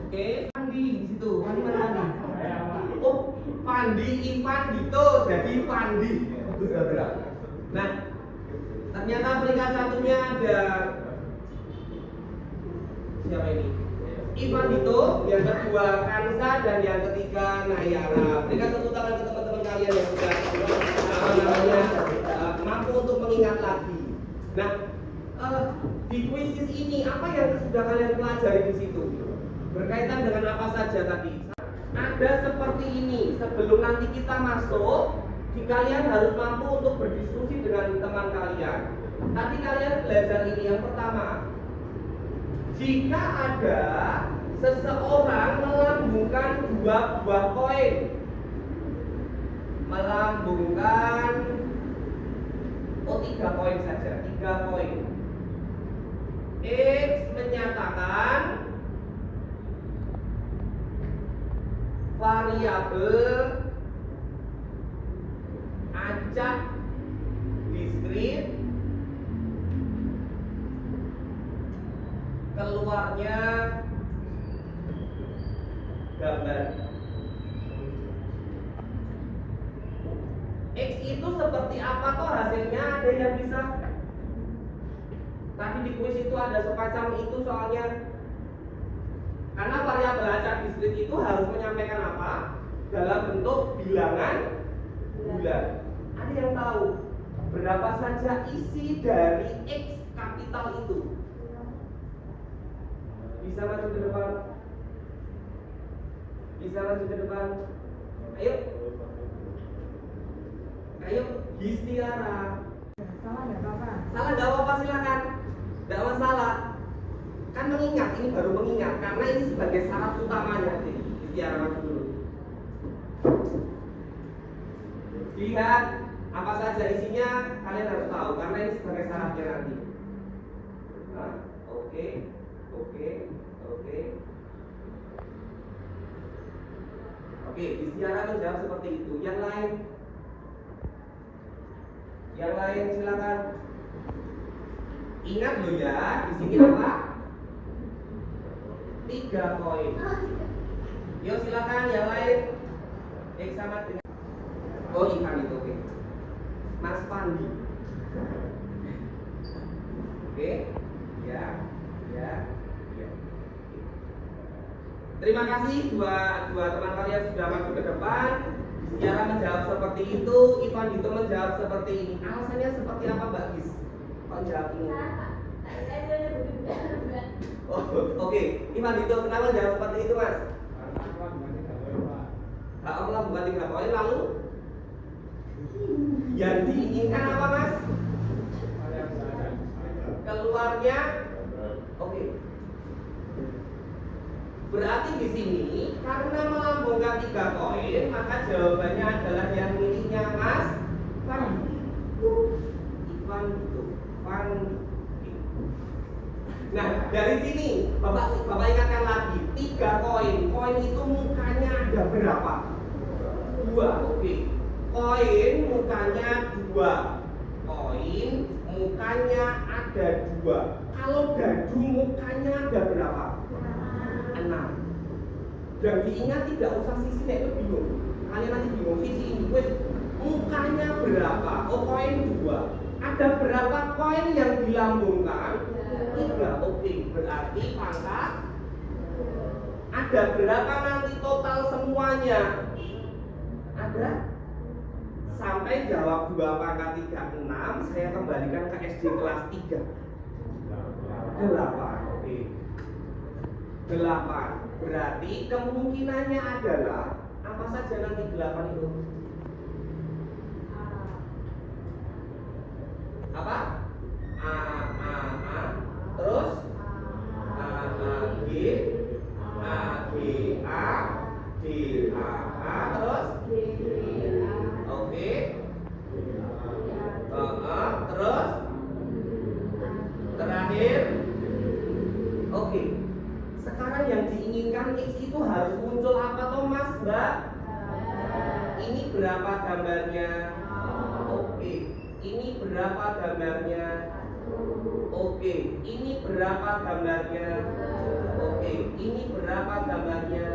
Oke, Pandi di situ. Pandi mana Pandi? Oh, Pandi, Ivan, Dito, jadi Pandi. Nah, ternyata peringkat satunya ada siapa ini? Ivan Dito, yang kedua Kansa, dan yang ketiga Nayara. Berikan tepuk tangan ke teman-teman kalian yang sudah mampu untuk mengingat lagi. Nah, di kuisis ini apa yang sudah kalian pelajari di situ? Berkaitan dengan apa saja tadi? Ada seperti ini. Sebelum nanti kita masuk, kalian harus mampu untuk berdiskusi dengan teman kalian. Tadi kalian belajar ini yang pertama. Jika ada seseorang melambungkan 2 buah koin, melambungkan 3 koin saja, 3 koin. X menyatakan variabel acak diskrit keluarnya gambar. X itu seperti apa toh hasilnya? Ada yang bisa? Tadi di kuis itu ada semacam itu soalnya. Karena variabel acak diskrit itu harus menyampaikan apa? Dalam bentuk bilangan bulan. Ada yang tahu berapa saja isi dari X kapital itu? Bisa maju ke depan? Bisa maju ke depan? Ayo. Ayo, istiara. Salah nggak apa-apa. Salah nggak apa-apa, silakan. Nggak masalah. Kan mengingat, ini baru mengingat karena ini sebagai syarat utamanya. Istiara maju dulu. Lihat apa saja isinya, kalian harus tahu karena ini sebagai syaratnya nanti. Nah, oke. Oke, istiara menjawab seperti itu. Yang lain silakan. Ingat loh ya, di sini apa? 3 koin. Yuk silakan yang lain. X sama dengan Ivan itu oke. Mas Pandi. Oke. Ya. Terima kasih dua teman kalian sudah maju ke depan. Istiara menjawab seperti itu, Ivan Dito menjawab seperti ini. Alasannya seperti apa Mbak Gis? Kok jawab ini? Oke. Ivan Dito kenapa jawab seperti itu Mas? Allah bukan 3 koin lalu yang diinginkan apa Mas? Keluarnya oke. Berarti di sini karena melambungkan 3 koin, maka jawabannya adalah yang miliknya Mas Pandi. Ivan itu Pandi. Nah, dari sini Bapak ingatkan lagi 3 koin. Koin itu mukanya ada berapa? 2, oke. Koin mukanya 2. Koin mukanya ada 2. Kalau dadu mukanya ada berapa? 6. Dan diingat tidak usah sisi itu bingung. Kalian nanti bingung sisi ini. Mukanya berapa? Oh, koin 2. Ada berapa koin yang dilambungkan? 3. Oke, berarti pangkat ada berapa nanti total semuanya? Ada? Sampai jawab 2 pangkat 3, 6. Saya kembalikan ke SD kelas 3. 8. Oke. 8. Berarti kemungkinannya adalah Apa saja nanti 8 itu? Apa? A, terus A, G, A, D, A, terus oke. Terus terakhir oke. Sekarang yang diinginkan X itu harus muncul apa toh Mas, Mbak? Ini berapa gambarnya? Oke. Ini berapa gambarnya? Oke. Ini berapa gambarnya? Oke. Ini berapa gambarnya?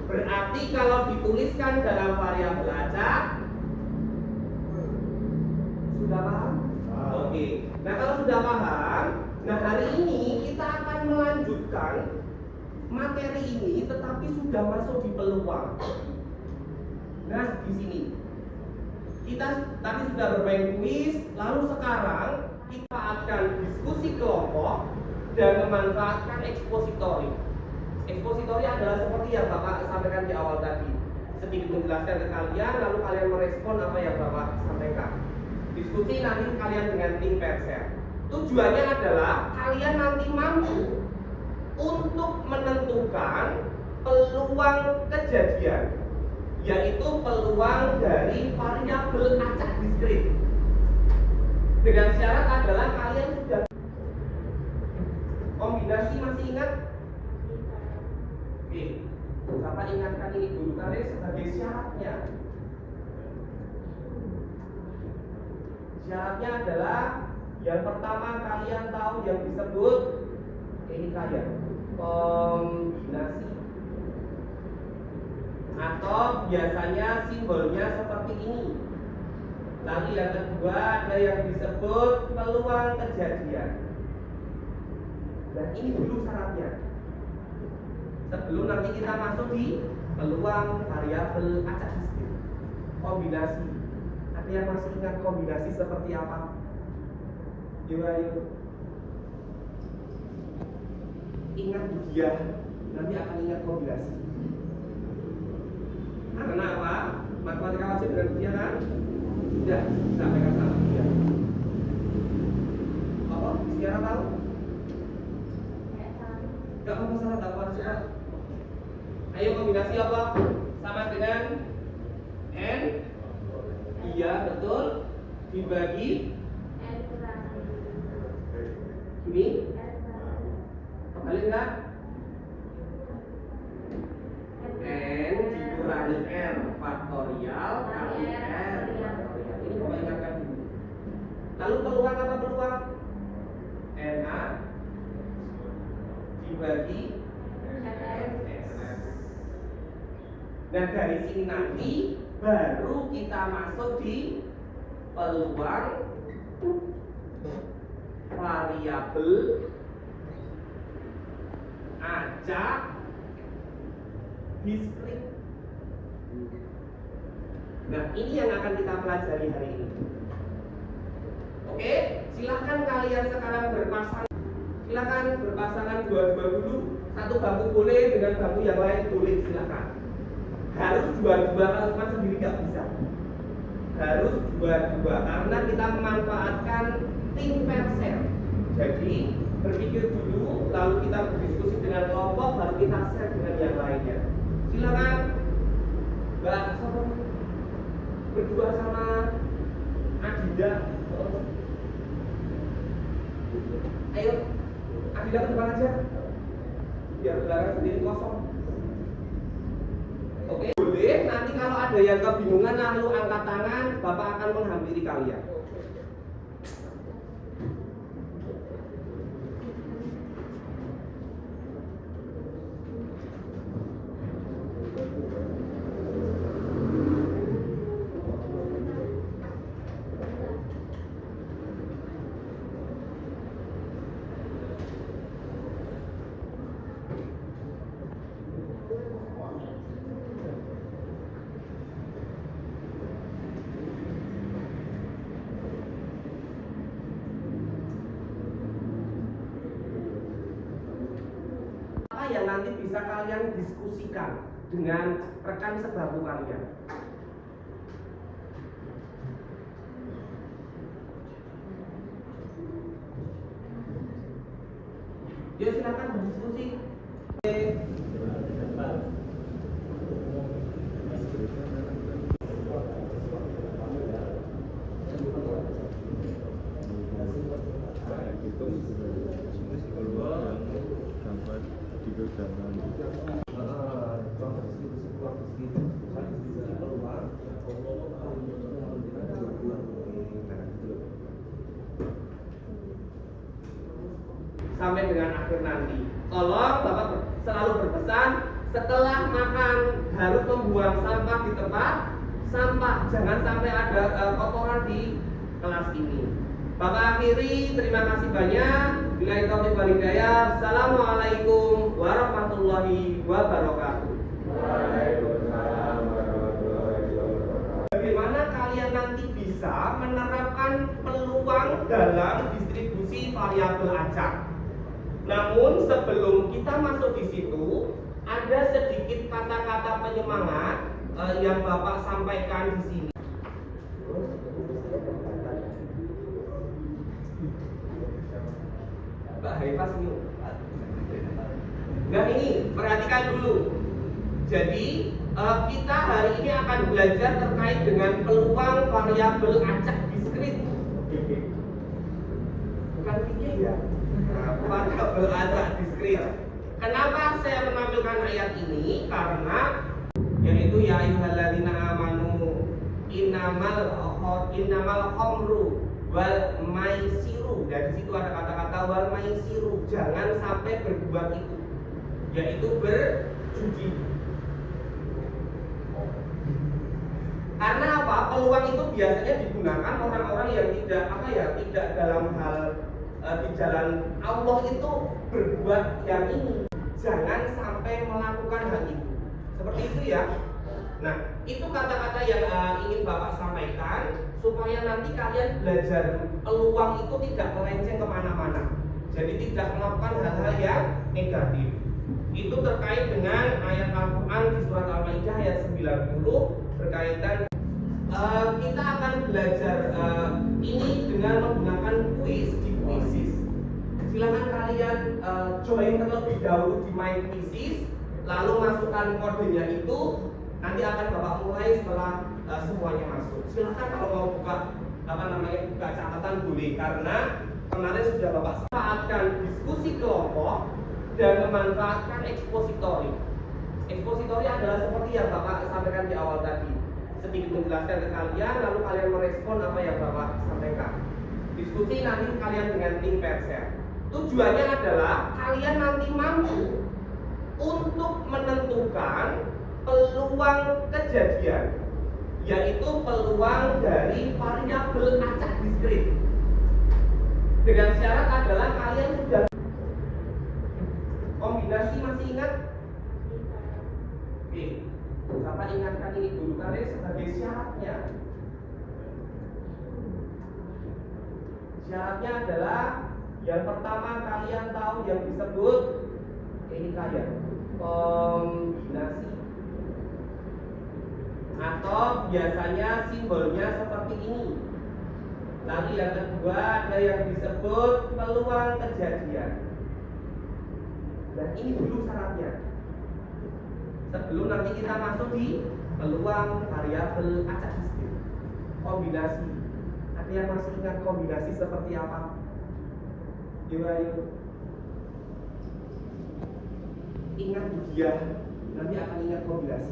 Berarti kalau dituliskan dalam variabel acak, sudah paham? Oke. Nah kalau sudah paham, nah hari ini kita akan melanjutkan materi ini, tetapi sudah masuk di peluang. Nah di sini kita tadi sudah bermain kuis, lalu sekarang kita akan diskusi kelompok dan memanfaatkan ekspositori. Ekspositori adalah seperti yang Bapak sampaikan di awal tadi, sedikit menjelaskan ke kalian, lalu kalian merespon apa yang Bapak sampaikan. Diskusi nanti kalian dengan tim Perser. Tujuannya adalah kalian nanti mampu untuk menentukan peluang kejadian, yaitu peluang dari variabel acak diskrit. Dengan syarat adalah kalian sudah kombinasi, masih ingat? Oke, Bapak ingatkan ini dulu karena sebagai syaratnya. Syaratnya adalah yang pertama kalian tahu yang disebut ini kalian kombinasi, atau biasanya simbolnya seperti ini. Lalu yang kedua ada yang disebut peluang kejadian. Nah ini dulu syaratnya, sebelum nanti kita masuk di peluang variabel acak diskrit. Kombinasi, ada yang masih ingat kombinasi seperti apa? Ayo. Ingat dia, nanti akan ingat kombinasi. Karena apa? Matematika wajib dengan dia kan? Sudah, sampaikan sama dia. Apa? Istiara tahu? Gak apa salah tak apa. Ayo kombinasi apa? Sama dengan N. Iya betul. Dibagi ini kembali enggak? N dikurangi R faktorial kali R faktorial. Ini Bapak ingatkan dulu. Lalu peluang apa peluang? NA dibagi NS. Nah dari sini nanti baru kita masuk di peluang variabel acak diskrit. Nah ini yang akan kita pelajari hari ini. Oke, silahkan kalian sekarang berpasangan. Silahkan berpasangan dua-dua dulu. Satu bangku boleh, dengan bangku yang lain boleh, silahkan. Harus dua-dua, kalau cuma sendiri nggak bisa. Harus dua-dua karena kita memanfaatkan tim Perser. Jadi berpikir dulu, lalu kita berdiskusi dengan kelompok, baru kita share dengan yang lainnya. Silakan Mbak berdua sama Adida. Ayo Adida ke depan aja, biar belakang sendiri kosong. Oke, boleh. Nanti kalau ada yang kebingungan lalu angkat tangan, Bapak akan menghampiri kalian. Yang nanti bisa kalian diskusikan dengan rekan sebangku kalian. Yuk silakan berdiskusi. Sampai dengan akhir nanti. Tolong Bapak selalu berpesan setelah makan harus membuang sampah di tempat sampah. Jangan sampai ada kotoran di kelas ini. Bapak akhiri, terima kasih banyak. Billahi taufiq wal hidayah. Assalamualaikum warahmatullahi wabarakatuh. Waalaikumsalam warahmatullahi wabarakatuh. Bagaimana kalian nanti bisa menerapkan peluang dalam distribusi variabel acak? Namun sebelum kita masuk di situ, ada sedikit kata-kata penyemangat yang Bapak sampaikan di sini. Mbak Haifas ini. Nah ini, perhatikan dulu. Jadi kita hari ini akan belajar terkait dengan peluang variabel acak diskrit. Bukan fikih ya. Variabel acak diskrit. Kenapa saya menampilkan ayat ini? Karena yaitu ya ayyuhalladzina amanu innamal khamru wal maisiru. Dari situ ada kata-kata wal maisiru. Jangan sampai berbuat itu, yaitu berjudi. Karena apa? Peluang itu biasanya digunakan orang-orang yang tidak dalam hal di jalan Allah itu berbuat yang ini. Jangan sampai melakukan hal itu. Seperti itu ya. Nah, itu kata-kata yang ingin Bapak sampaikan supaya nanti kalian belajar peluang itu tidak melenceng kemana-mana. Jadi tidak melakukan hal-hal yang negatif. Itu terkait dengan ayat Al-Quran di surat Al-Maidah ayat 90 berkaitan. Kita akan belajar ini dengan menggunakan kuis di Quizzes. Silakan kalian join terlebih dahulu di My Quizzes, lalu masukkan kodenya itu. Nanti akan Bapak mulai setelah semuanya masuk. Silakan kalau mau buka buka catatan boleh, karena kemarin sudah Bapak manfaatkan diskusi kelompok dan memanfaatkan ekspositori. Ekspositori adalah seperti yang Bapak sampaikan di awal tadi, sedikit menjelaskan ke kalian, lalu kalian merespon apa yang Bapak sampaikan. Diskusi nanti kalian dengan tim Perser. Tujuannya adalah kalian nanti mampu untuk menentukan peluang kejadian, yaitu peluang dari variabel acak diskrit. Dengan syarat adalah kalian sudah kombinasi, masih ingat? Oke, Bapak ingatkan ini dulu karena sebagai syaratnya. Syaratnya adalah yang pertama kalian tahu yang disebut ini kalian kombinasi, atau biasanya simbolnya seperti ini. Lalu yang kedua ada yang disebut peluang kejadian. Nah ini dulu syaratnya. Sebelum nanti kita masuk di peluang variabel acak diskrit. Kombinasi. Ada yang masih ingat kombinasi seperti apa? Ayo. Ingat dia, nanti akan ingat kombinasi.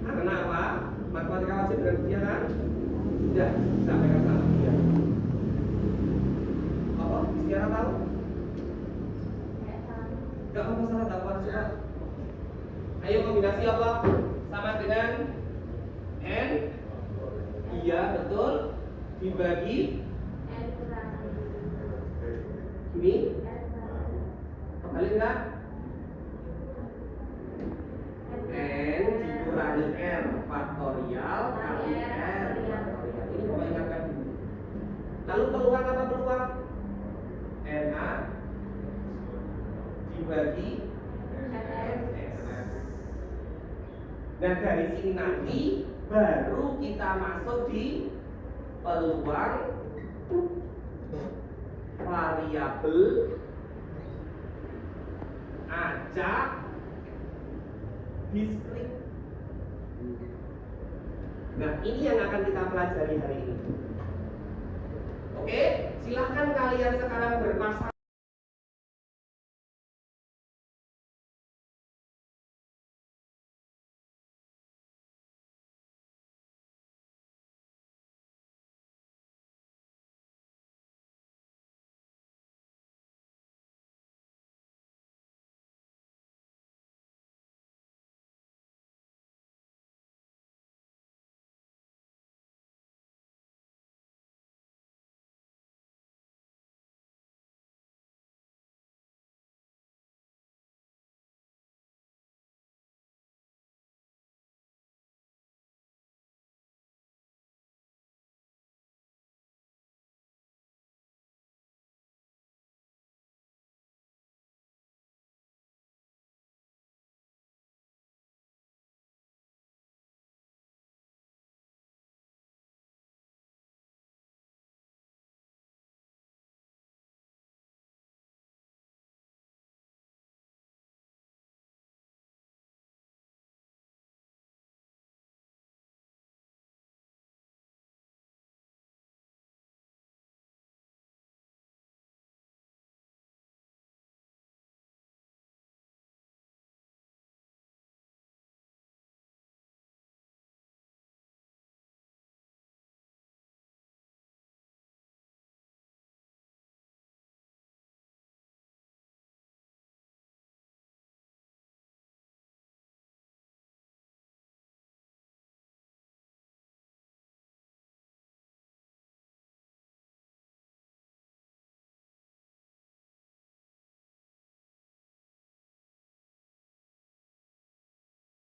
Karena apa? Matematika wajib dengan dia kan? Sudah sampaikan sama dia. Apa? Istiara tahu? Gak apa-apa, salah gak apa-apa. Ayo kombinasi apa? Sama dengan N. Iya betul. Dibagi ini kembali enggak? N dikurangi R faktorial kali R faktorial. Ini Bapak ingatkan dulu. Lalu peluang apa peluang? NA dibagi NS. Nah, dari sini nanti baru kita masuk di peluang variabel acak diskrit. Nah, ini yang akan kita pelajari hari ini. Oke, silahkan kalian sekarang bermasalah.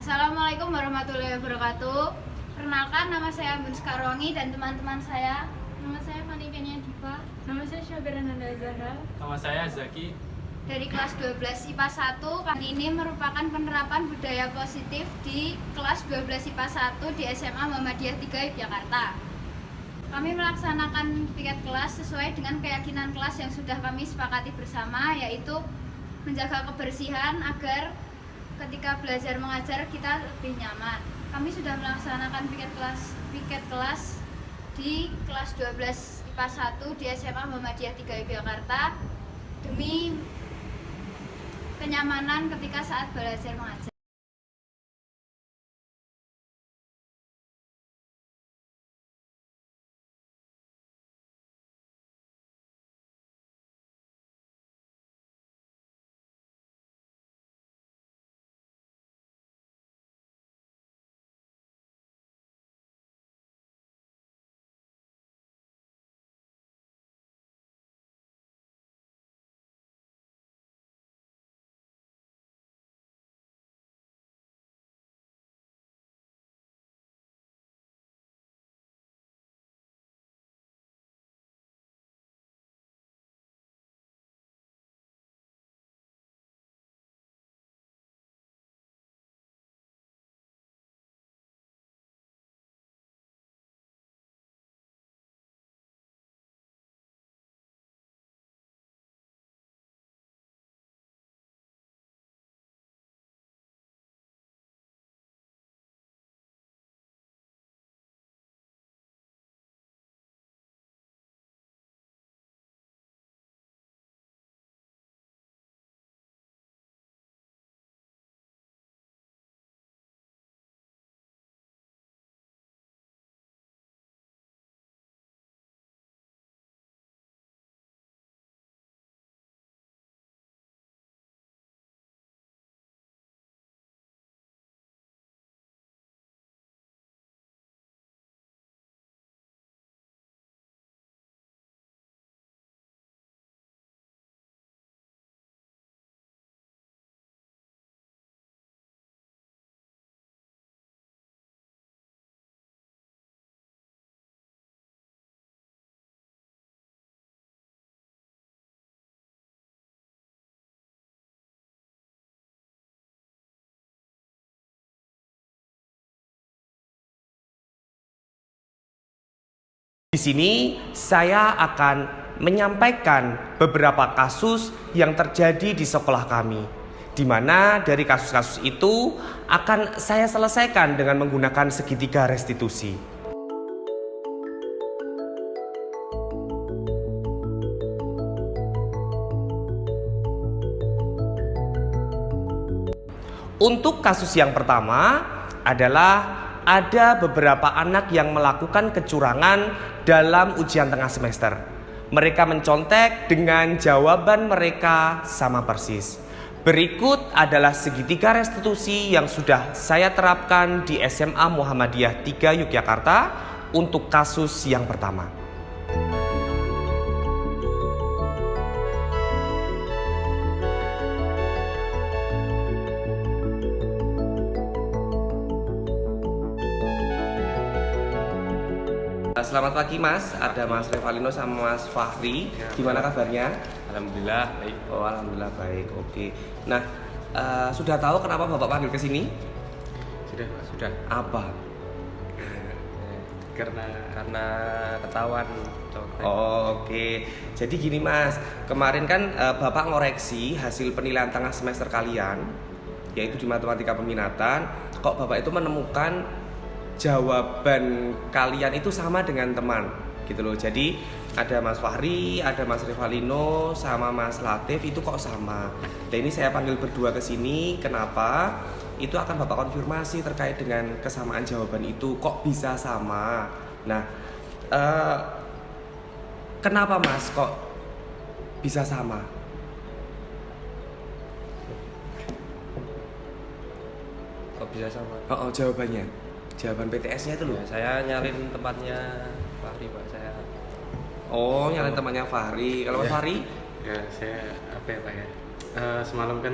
Assalamualaikum warahmatullahi wabarakatuh. Perkenalkan, nama saya Ambun Skarwangi dan teman-teman saya. Nama saya Fani Kenia Diva. Nama saya Syabira Nanda Zahra. Nama saya Zaki. Dari kelas 12 IPA 1, kali ini merupakan penerapan budaya positif di kelas 12 IPA 1 di SMA Muhammadiyah 3 Yogyakarta. Kami melaksanakan piket kelas sesuai dengan keyakinan kelas yang sudah kami sepakati bersama, yaitu menjaga kebersihan agar ketika belajar mengajar kita lebih nyaman. Kami sudah melaksanakan piket kelas di kelas 12 IPA 1 di SMA Muhammadiyah 3 Yogyakarta demi kenyamanan ketika saat belajar mengajar. Di sini saya akan menyampaikan beberapa kasus yang terjadi di sekolah kami, di mana dari kasus-kasus itu akan saya selesaikan dengan menggunakan segitiga restitusi. Untuk kasus yang pertama adalah ada beberapa anak yang melakukan kecurangan dalam ujian tengah semester. Mereka mencontek dengan jawaban mereka sama persis. Berikut adalah segitiga restitusi yang sudah saya terapkan di SMA Muhammadiyah 3 Yogyakarta untuk kasus yang pertama. Selamat pagi Mas, ada Mas Revalino sama Mas Fahri. Gimana kabarnya? Alhamdulillah baik. Oh, alhamdulillah baik. Oke. Nah, sudah tahu kenapa Bapak panggil ke sini? Sudah, Pak, sudah. Apa? Karena ketahuan contek. Oh, oke. Jadi gini Mas, kemarin kan Bapak ngoreksi hasil penilaian tengah semester kalian, yaitu di matematika peminatan. Kok Bapak itu menemukan jawaban kalian itu sama dengan teman gitu loh. Jadi ada Mas Fahri, ada Mas Revalino sama Mas Latif itu kok sama. Dan ini saya panggil berdua ke sini. Kenapa? Itu akan Bapak konfirmasi terkait dengan kesamaan jawaban itu kok bisa sama. Nah, kenapa Mas kok bisa sama? Kok bisa sama? Oh, jawabannya. Jawaban PTS-nya itu loh. Ya, saya nyalin tempatnya Fahri, Pak. Saya. Oh, nyalin tempatnya Fahri. Kalau Mas Fahri? Ya, saya apa ya, Pak ya? Semalam kan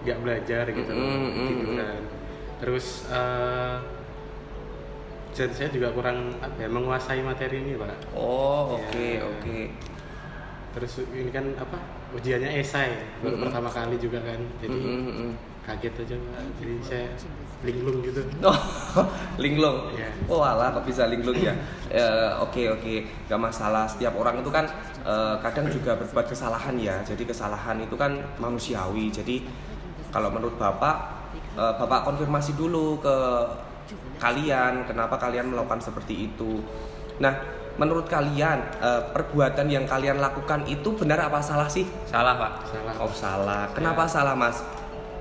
nggak belajar gitu, tiduran. Terus saya juga kurang apa ya, menguasai materi ini, Pak. Oh, oke, oke. Terus ini kan apa? Ujiannya esai, baru pertama kali juga kan. Jadi kaget aja, Pak. Jadi saya linglung gitu. Oh, linglung. Yeah. Oh alah, kok bisa linglung ya? Oke, gak masalah. Setiap orang itu kan kadang juga berbuat kesalahan ya. Jadi kesalahan itu kan manusiawi. Jadi kalau menurut Bapak, Bapak konfirmasi dulu ke kalian kenapa kalian melakukan seperti itu. Nah, menurut kalian perbuatan yang kalian lakukan itu benar apa salah sih? Salah, Pak. Salah. Oh salah. Kenapa salah Mas?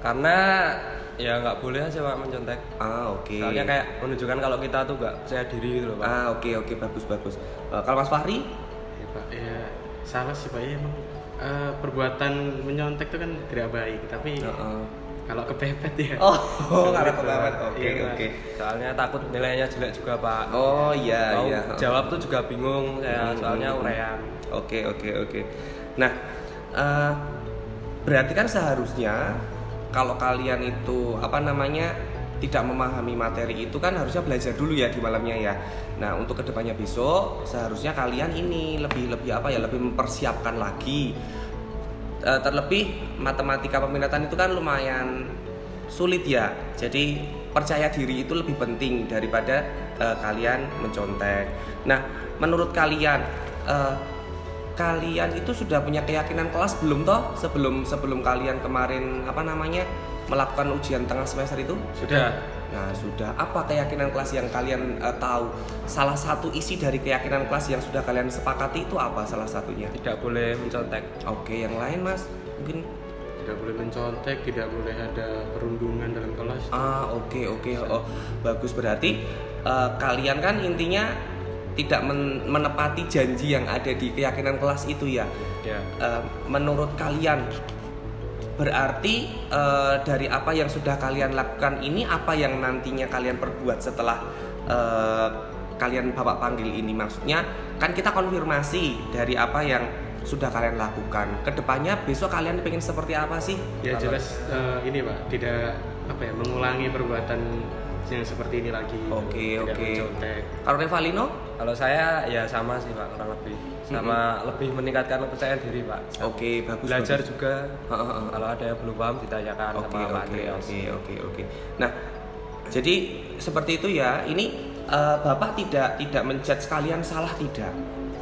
Karena ya nggak boleh aja Pak mencontek. Oke. Soalnya kayak menunjukkan kalau kita tuh nggak percaya diri gitu loh Pak. Oke, bagus. Kalau Mas Fahri? Ya Pak, ya salah sih Pak ya, emang perbuatan menyontek itu kan tidak baik, tapi kalau kepepet ya. Oh, kalau kepepet. Oke. Soalnya takut nilainya jelek juga Pak. Oh iya. Jawab tuh juga bingung saya, soalnya uraian. Oke. Nah, berarti kan seharusnya kalau kalian itu tidak memahami materi itu kan harusnya belajar dulu ya di malamnya ya. Nah, untuk kedepannya besok seharusnya kalian ini lebih mempersiapkan lagi. Terlebih matematika peminatan itu kan lumayan sulit ya. Jadi percaya diri itu lebih penting daripada kalian mencontek. Nah, menurut kalian kalian itu sudah punya keyakinan kelas belum toh sebelum kalian kemarin melakukan ujian tengah semester itu? Sudah. Nah, sudah. Apa keyakinan kelas yang kalian tahu? Salah satu isi dari keyakinan kelas yang sudah kalian sepakati itu apa salah satunya? Tidak boleh mencontek. Oke, yang lain Mas? Mungkin tidak boleh mencontek, tidak boleh ada perundungan dalam kelas. Oke. Oh, bagus. Berarti kalian kan intinya tidak menepati janji yang ada di keyakinan kelas itu ya. Menurut kalian berarti dari apa yang sudah kalian lakukan ini, apa yang nantinya kalian perbuat setelah kalian Bapak panggil ini? Maksudnya kan kita konfirmasi dari apa yang sudah kalian lakukan. Kedepannya besok kalian pengen seperti apa sih? Ya jelas ini Pak, tidak mengulangi perbuatan yang seperti ini lagi. Oke. Mencontek. Kalau Revalino? Kalau saya ya sama sih Pak, kurang lebih sama lebih meningkatkan kepercayaan diri Pak. Oke, bagus. Belajar juga. Kalau ada yang belum paham ditanyakan sama Pak Andreas. Oke. Nah, jadi seperti itu ya. Ini Bapak tidak menjudge kalian salah, tidak.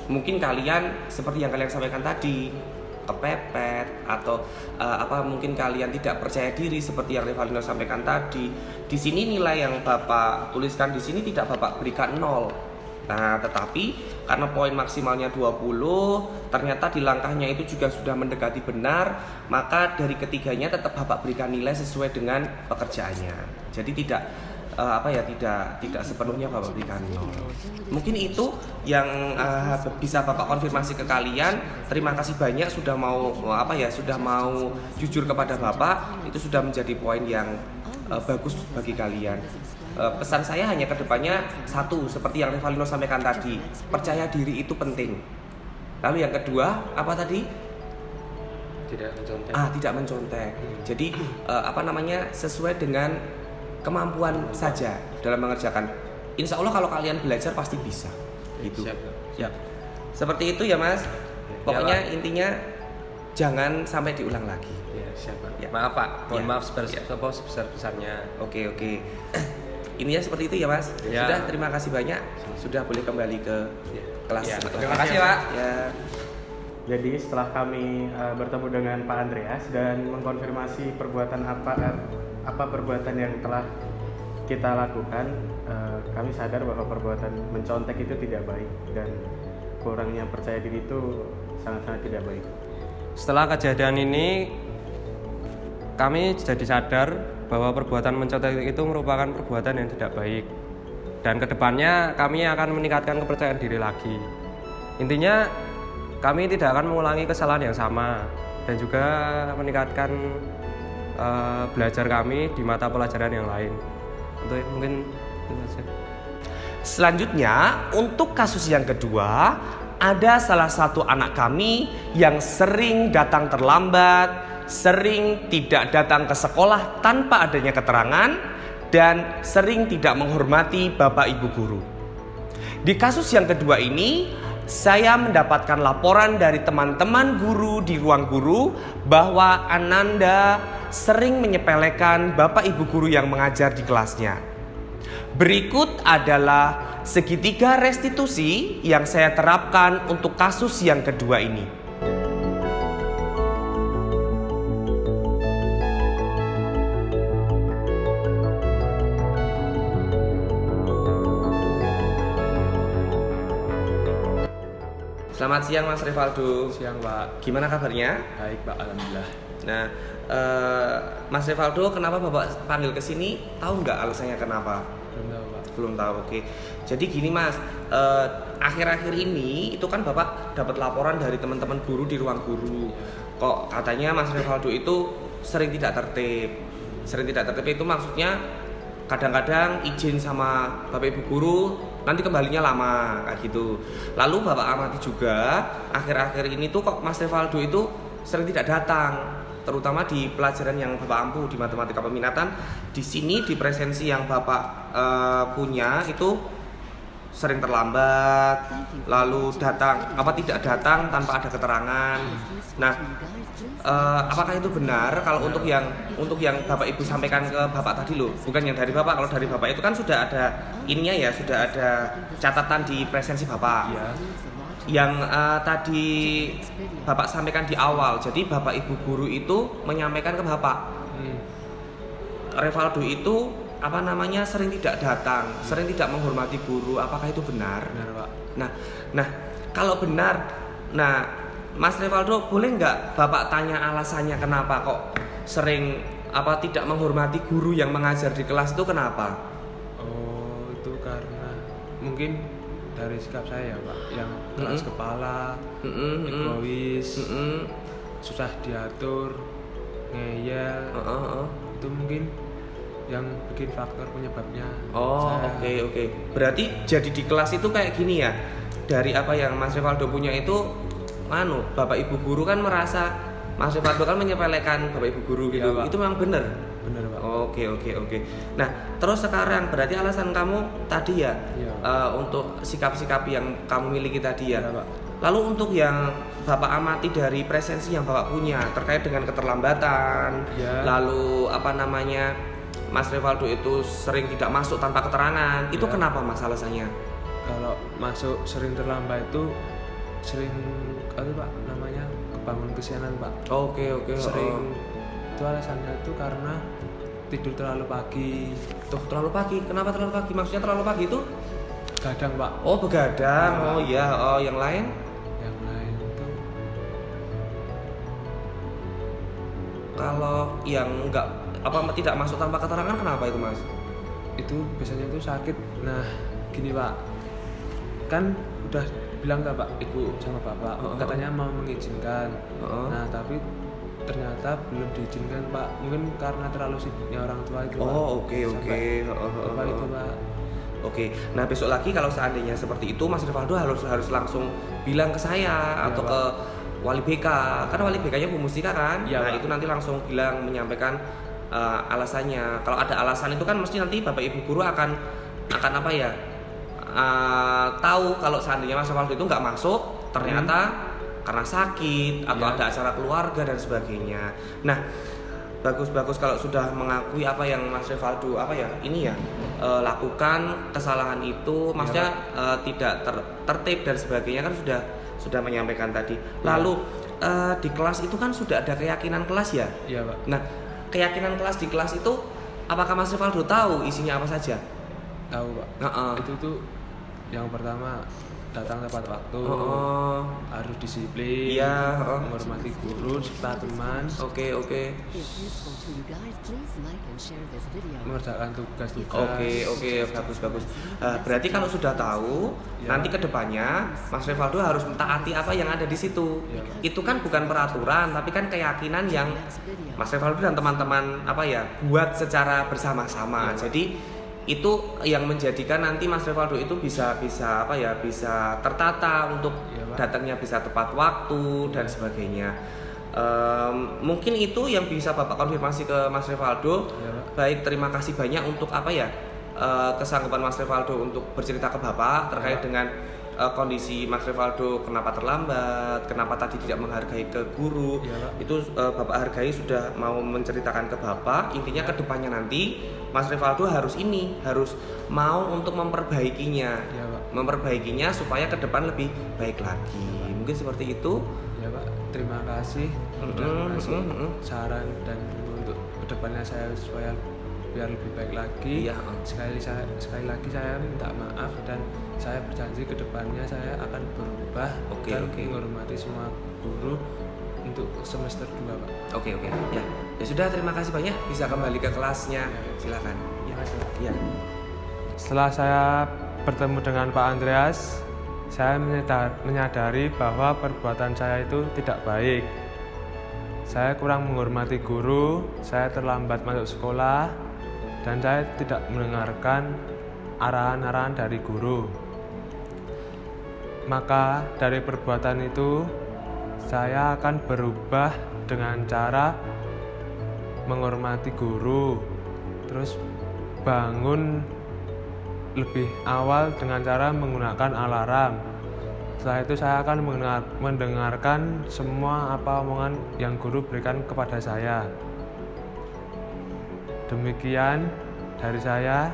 Mungkin kalian seperti yang kalian sampaikan tadi kepepet atau mungkin kalian tidak percaya diri seperti yang Revalino sampaikan tadi. Di sini nilai yang Bapak tuliskan di sini tidak Bapak berikan 0. Nah, tetapi karena poin maksimalnya 20, ternyata di langkahnya itu juga sudah mendekati benar, maka dari ketiganya tetap Bapak berikan nilai sesuai dengan pekerjaannya. Jadi tidak tidak sepenuhnya Bapak berikan 0. Mungkin itu yang bisa Bapak konfirmasi ke kalian. Terima kasih banyak sudah mau jujur kepada Bapak. Itu sudah menjadi poin yang bagus bagi kalian. Pesan saya hanya ke depannya satu, seperti yang Revalino sampaikan tadi, percaya diri itu penting. Lalu yang kedua apa tadi? Tidak mencontek. Tidak mencontek. Jadi sesuai dengan kemampuan saja dalam mengerjakan. Insya Allah kalau kalian belajar pasti bisa. Gitu. Siap. Seperti itu ya Mas. Pokoknya intinya jangan sampai diulang lagi. Ya, siap Pak. Ya. Maaf Pak. Mohon maaf sebesar-besarnya. Oke. Intinya seperti itu ya Mas. Ya. Sudah, terima kasih banyak. Sudah boleh kembali ke kelas. Ya. Terima kasih Pak. Ya. Jadi setelah kami bertemu dengan Pak Andreas dan mengkonfirmasi perbuatan apa perbuatan yang telah kita lakukan, kami sadar bahwa perbuatan mencontek itu tidak baik dan kurangnya percaya diri itu sangat-sangat tidak baik. Setelah kejadian ini, kami jadi sadar bahwa perbuatan mencontek itu merupakan perbuatan yang tidak baik, dan kedepannya kami akan meningkatkan kepercayaan diri lagi. Intinya kami tidak akan mengulangi kesalahan yang sama dan juga meningkatkan belajar kami di mata pelajaran yang lain. Untuk mungkin itu saja. Selanjutnya, untuk kasus yang kedua, ada salah satu anak kami yang sering datang terlambat, sering tidak datang ke sekolah tanpa adanya keterangan, dan sering tidak menghormati Bapak Ibu guru. Di kasus yang kedua ini, saya mendapatkan laporan dari teman-teman guru di ruang guru bahwa Ananda sering menyepelekan Bapak Ibu guru yang mengajar di kelasnya. Berikut adalah segitiga restitusi yang saya terapkan untuk kasus yang kedua ini. Selamat siang Mas Revaldo. Siang Pak. Gimana kabarnya? Baik Pak, alhamdulillah. Nah, Mas Revaldo, kenapa Bapak panggil ke sini? Tahu nggak alasannya kenapa? Belum tahu Pak. Belum tahu, oke. Jadi gini Mas, akhir-akhir ini itu kan Bapak dapat laporan dari teman-teman guru di ruang guru. Kok katanya Mas Revaldo itu sering tidak tertib. Sering tidak tertib itu maksudnya kadang-kadang izin sama Bapak Ibu guru, nanti kembalinya lama kayak gitu. Lalu Bapak amati juga akhir-akhir ini tuh kok Mas Revaldo itu sering tidak datang, terutama di pelajaran yang Bapak ampu di matematika peminatan. Di sini di presensi yang Bapak punya itu sering terlambat, lalu tidak datang tanpa ada keterangan. Nah, apakah itu benar? Kalau untuk yang Bapak Ibu sampaikan ke Bapak tadi loh, bukan yang dari Bapak. Kalau dari Bapak itu kan sudah ada ininya ya, sudah ada catatan di presensi Bapak. Ya. Yang tadi Bapak sampaikan di awal. Jadi Bapak Ibu guru itu menyampaikan ke Bapak, Revaldo itu sering tidak datang, sering tidak menghormati guru. Apakah itu benar? Benar Pak. Nah, kalau benar, Mas Revaldo boleh nggak Bapak tanya alasannya kenapa kok sering tidak menghormati guru yang mengajar di kelas itu kenapa? Oh, itu karena mungkin dari sikap saya Pak, yang keras kepala, egois, susah diatur, ngeyel, itu mungkin yang bikin faktor penyebabnya. Oh, oke. Berarti jadi di kelas itu kayak gini ya. Dari apa yang Mas Revaldo punya itu Bapak Ibu guru kan merasa Mas Revaldo kan menyepelekan Bapak Ibu guru gitu. Ya, itu memang benar. Benar Pak. Oke. Nah, terus sekarang berarti alasan kamu tadi ya, untuk sikap-sikap yang kamu miliki tadi ya. Pak. Lalu untuk yang Bapak amati dari presensi yang Bapak punya terkait dengan keterlambatan, lalu Mas Rivaldo itu sering tidak masuk tanpa keterangan. Itu Ya. kenapa Mas alasannya? Kalau masuk sering terlambat itu sering Pak namanya kebangun kesianan Pak. Oke. Sering itu alasannya itu karena tidur terlalu pagi. Tuh terlalu pagi. Kenapa terlalu pagi? Maksudnya terlalu pagi itu? Kadang Pak. Oh begadang. Oh iya. Oh yang lain? Yang lain itu Kalau yang enggak tidak masuk tanpa keterangan kenapa itu Mas? itu biasanya itu sakit. Nah gini Pak, kan udah bilang ke Pak Ibu sama Bapak katanya mau mengizinkan. Nah tapi ternyata belum diizinkan Pak, mungkin karena terlalu sibuknya orang tua itu Pak. Oh oke. Bapak itu Pak. Oke, nah besok lagi kalau seandainya seperti itu Mas Rivaldo harus langsung bilang ke saya atau ke wali BK, kan wali BK-nya Bu Mustika kan. Ya, nah Pak. itu nanti langsung bilang menyampaikan alasannya. Kalau ada alasan itu kan mesti nanti Bapak Ibu guru akan apa ya tahu kalau seandainya Mas Rivaldo itu nggak masuk ternyata karena sakit atau ada acara keluarga dan sebagainya. Nah bagus kalau sudah mengakui apa yang Mas Rivaldo lakukan kesalahan itu, maksudnya tidak tertib dan sebagainya kan sudah menyampaikan tadi. Lalu di kelas itu kan sudah ada keyakinan kelas ya? Iya Pak. Nah keyakinan kelas di kelas itu apakah Mas Rivaldo tahu isinya apa saja? Tahu Pak. Itu tuh yang pertama datang tepat waktu, harus disiplin, menghormati guru serta teman. Oke. Mengerjakan tugas-tugas. Oke, bagus. Berarti kalau sudah tahu, nanti kedepannya Mas Rivaldo harus mentaati apa yang ada di situ. Itu kan bukan peraturan, tapi kan keyakinan yang Mas Rivaldo dan teman-teman buat secara bersama-sama. Jadi itu yang menjadikan nanti Mas Rivaldo itu bisa tertata untuk datangnya bisa tepat waktu dan sebagainya. Mungkin itu yang bisa Bapak konfirmasi ke Mas Rivaldo. Baik, terima kasih banyak untuk kesanggupan Mas Rivaldo untuk bercerita ke Bapak terkait dengan kondisi Mas Rivaldo, kenapa terlambat, kenapa tadi tidak menghargai ke guru. Itu Bapak hargai sudah mau menceritakan ke Bapak. Intinya kedepannya nanti Mas Rivaldo harus mau untuk memperbaikinya, supaya ke depan lebih baik lagi. Mungkin seperti itu. Ya Pak, terima kasih sudah ngasih saran dan untuk kedepannya saya supaya biar lebih baik lagi. Sekali lagi saya minta maaf dan saya berjanji kedepannya saya akan berubah dan menghormati semua guru untuk semester 2 Pak. Oke. Ya sudah, terima kasih banyak. Bisa kembali ke kelasnya. Silakan. Ya. Setelah saya bertemu dengan Pak Andreas, saya menyadari bahwa perbuatan saya itu tidak baik. Saya kurang menghormati guru, saya terlambat masuk sekolah, dan saya tidak mendengarkan arahan-arahan dari guru. Maka dari perbuatan itu saya akan berubah dengan cara menghormati guru, terus bangun lebih awal dengan cara menggunakan alarm. Setelah itu saya akan mendengarkan semua apa omongan yang guru berikan kepada saya. Demikian dari saya.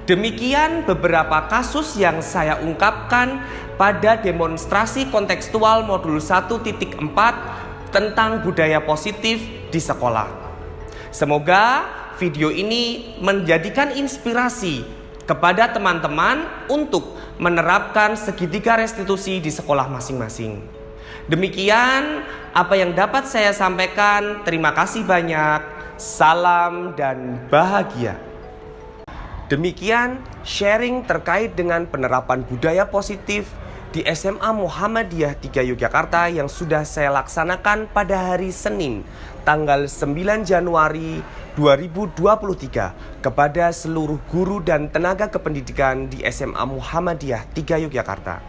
Demikian beberapa kasus yang saya ungkapkan pada demonstrasi kontekstual modul 1.4 tentang budaya positif di sekolah. Semoga video ini menjadikan inspirasi kepada teman-teman untuk menerapkan segitiga restitusi di sekolah masing-masing. Demikian apa yang dapat saya sampaikan. Terima kasih banyak. Salam dan bahagia. Demikian sharing terkait dengan penerapan budaya positif di SMA Muhammadiyah 3 Yogyakarta yang sudah saya laksanakan pada hari Senin tanggal 9 Januari 2023 kepada seluruh guru dan tenaga kependidikan di SMA Muhammadiyah 3 Yogyakarta.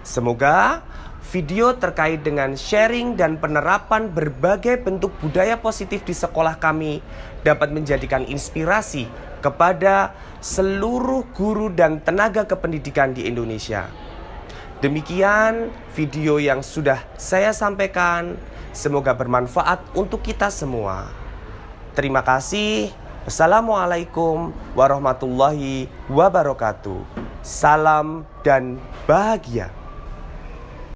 Semoga video terkait dengan sharing dan penerapan berbagai bentuk budaya positif di sekolah kami dapat menjadikan inspirasi kepada seluruh guru dan tenaga kependidikan di Indonesia. Demikian video yang sudah saya sampaikan. Semoga bermanfaat untuk kita semua. Terima kasih. Assalamualaikum warahmatullahi wabarakatuh. Salam dan bahagia.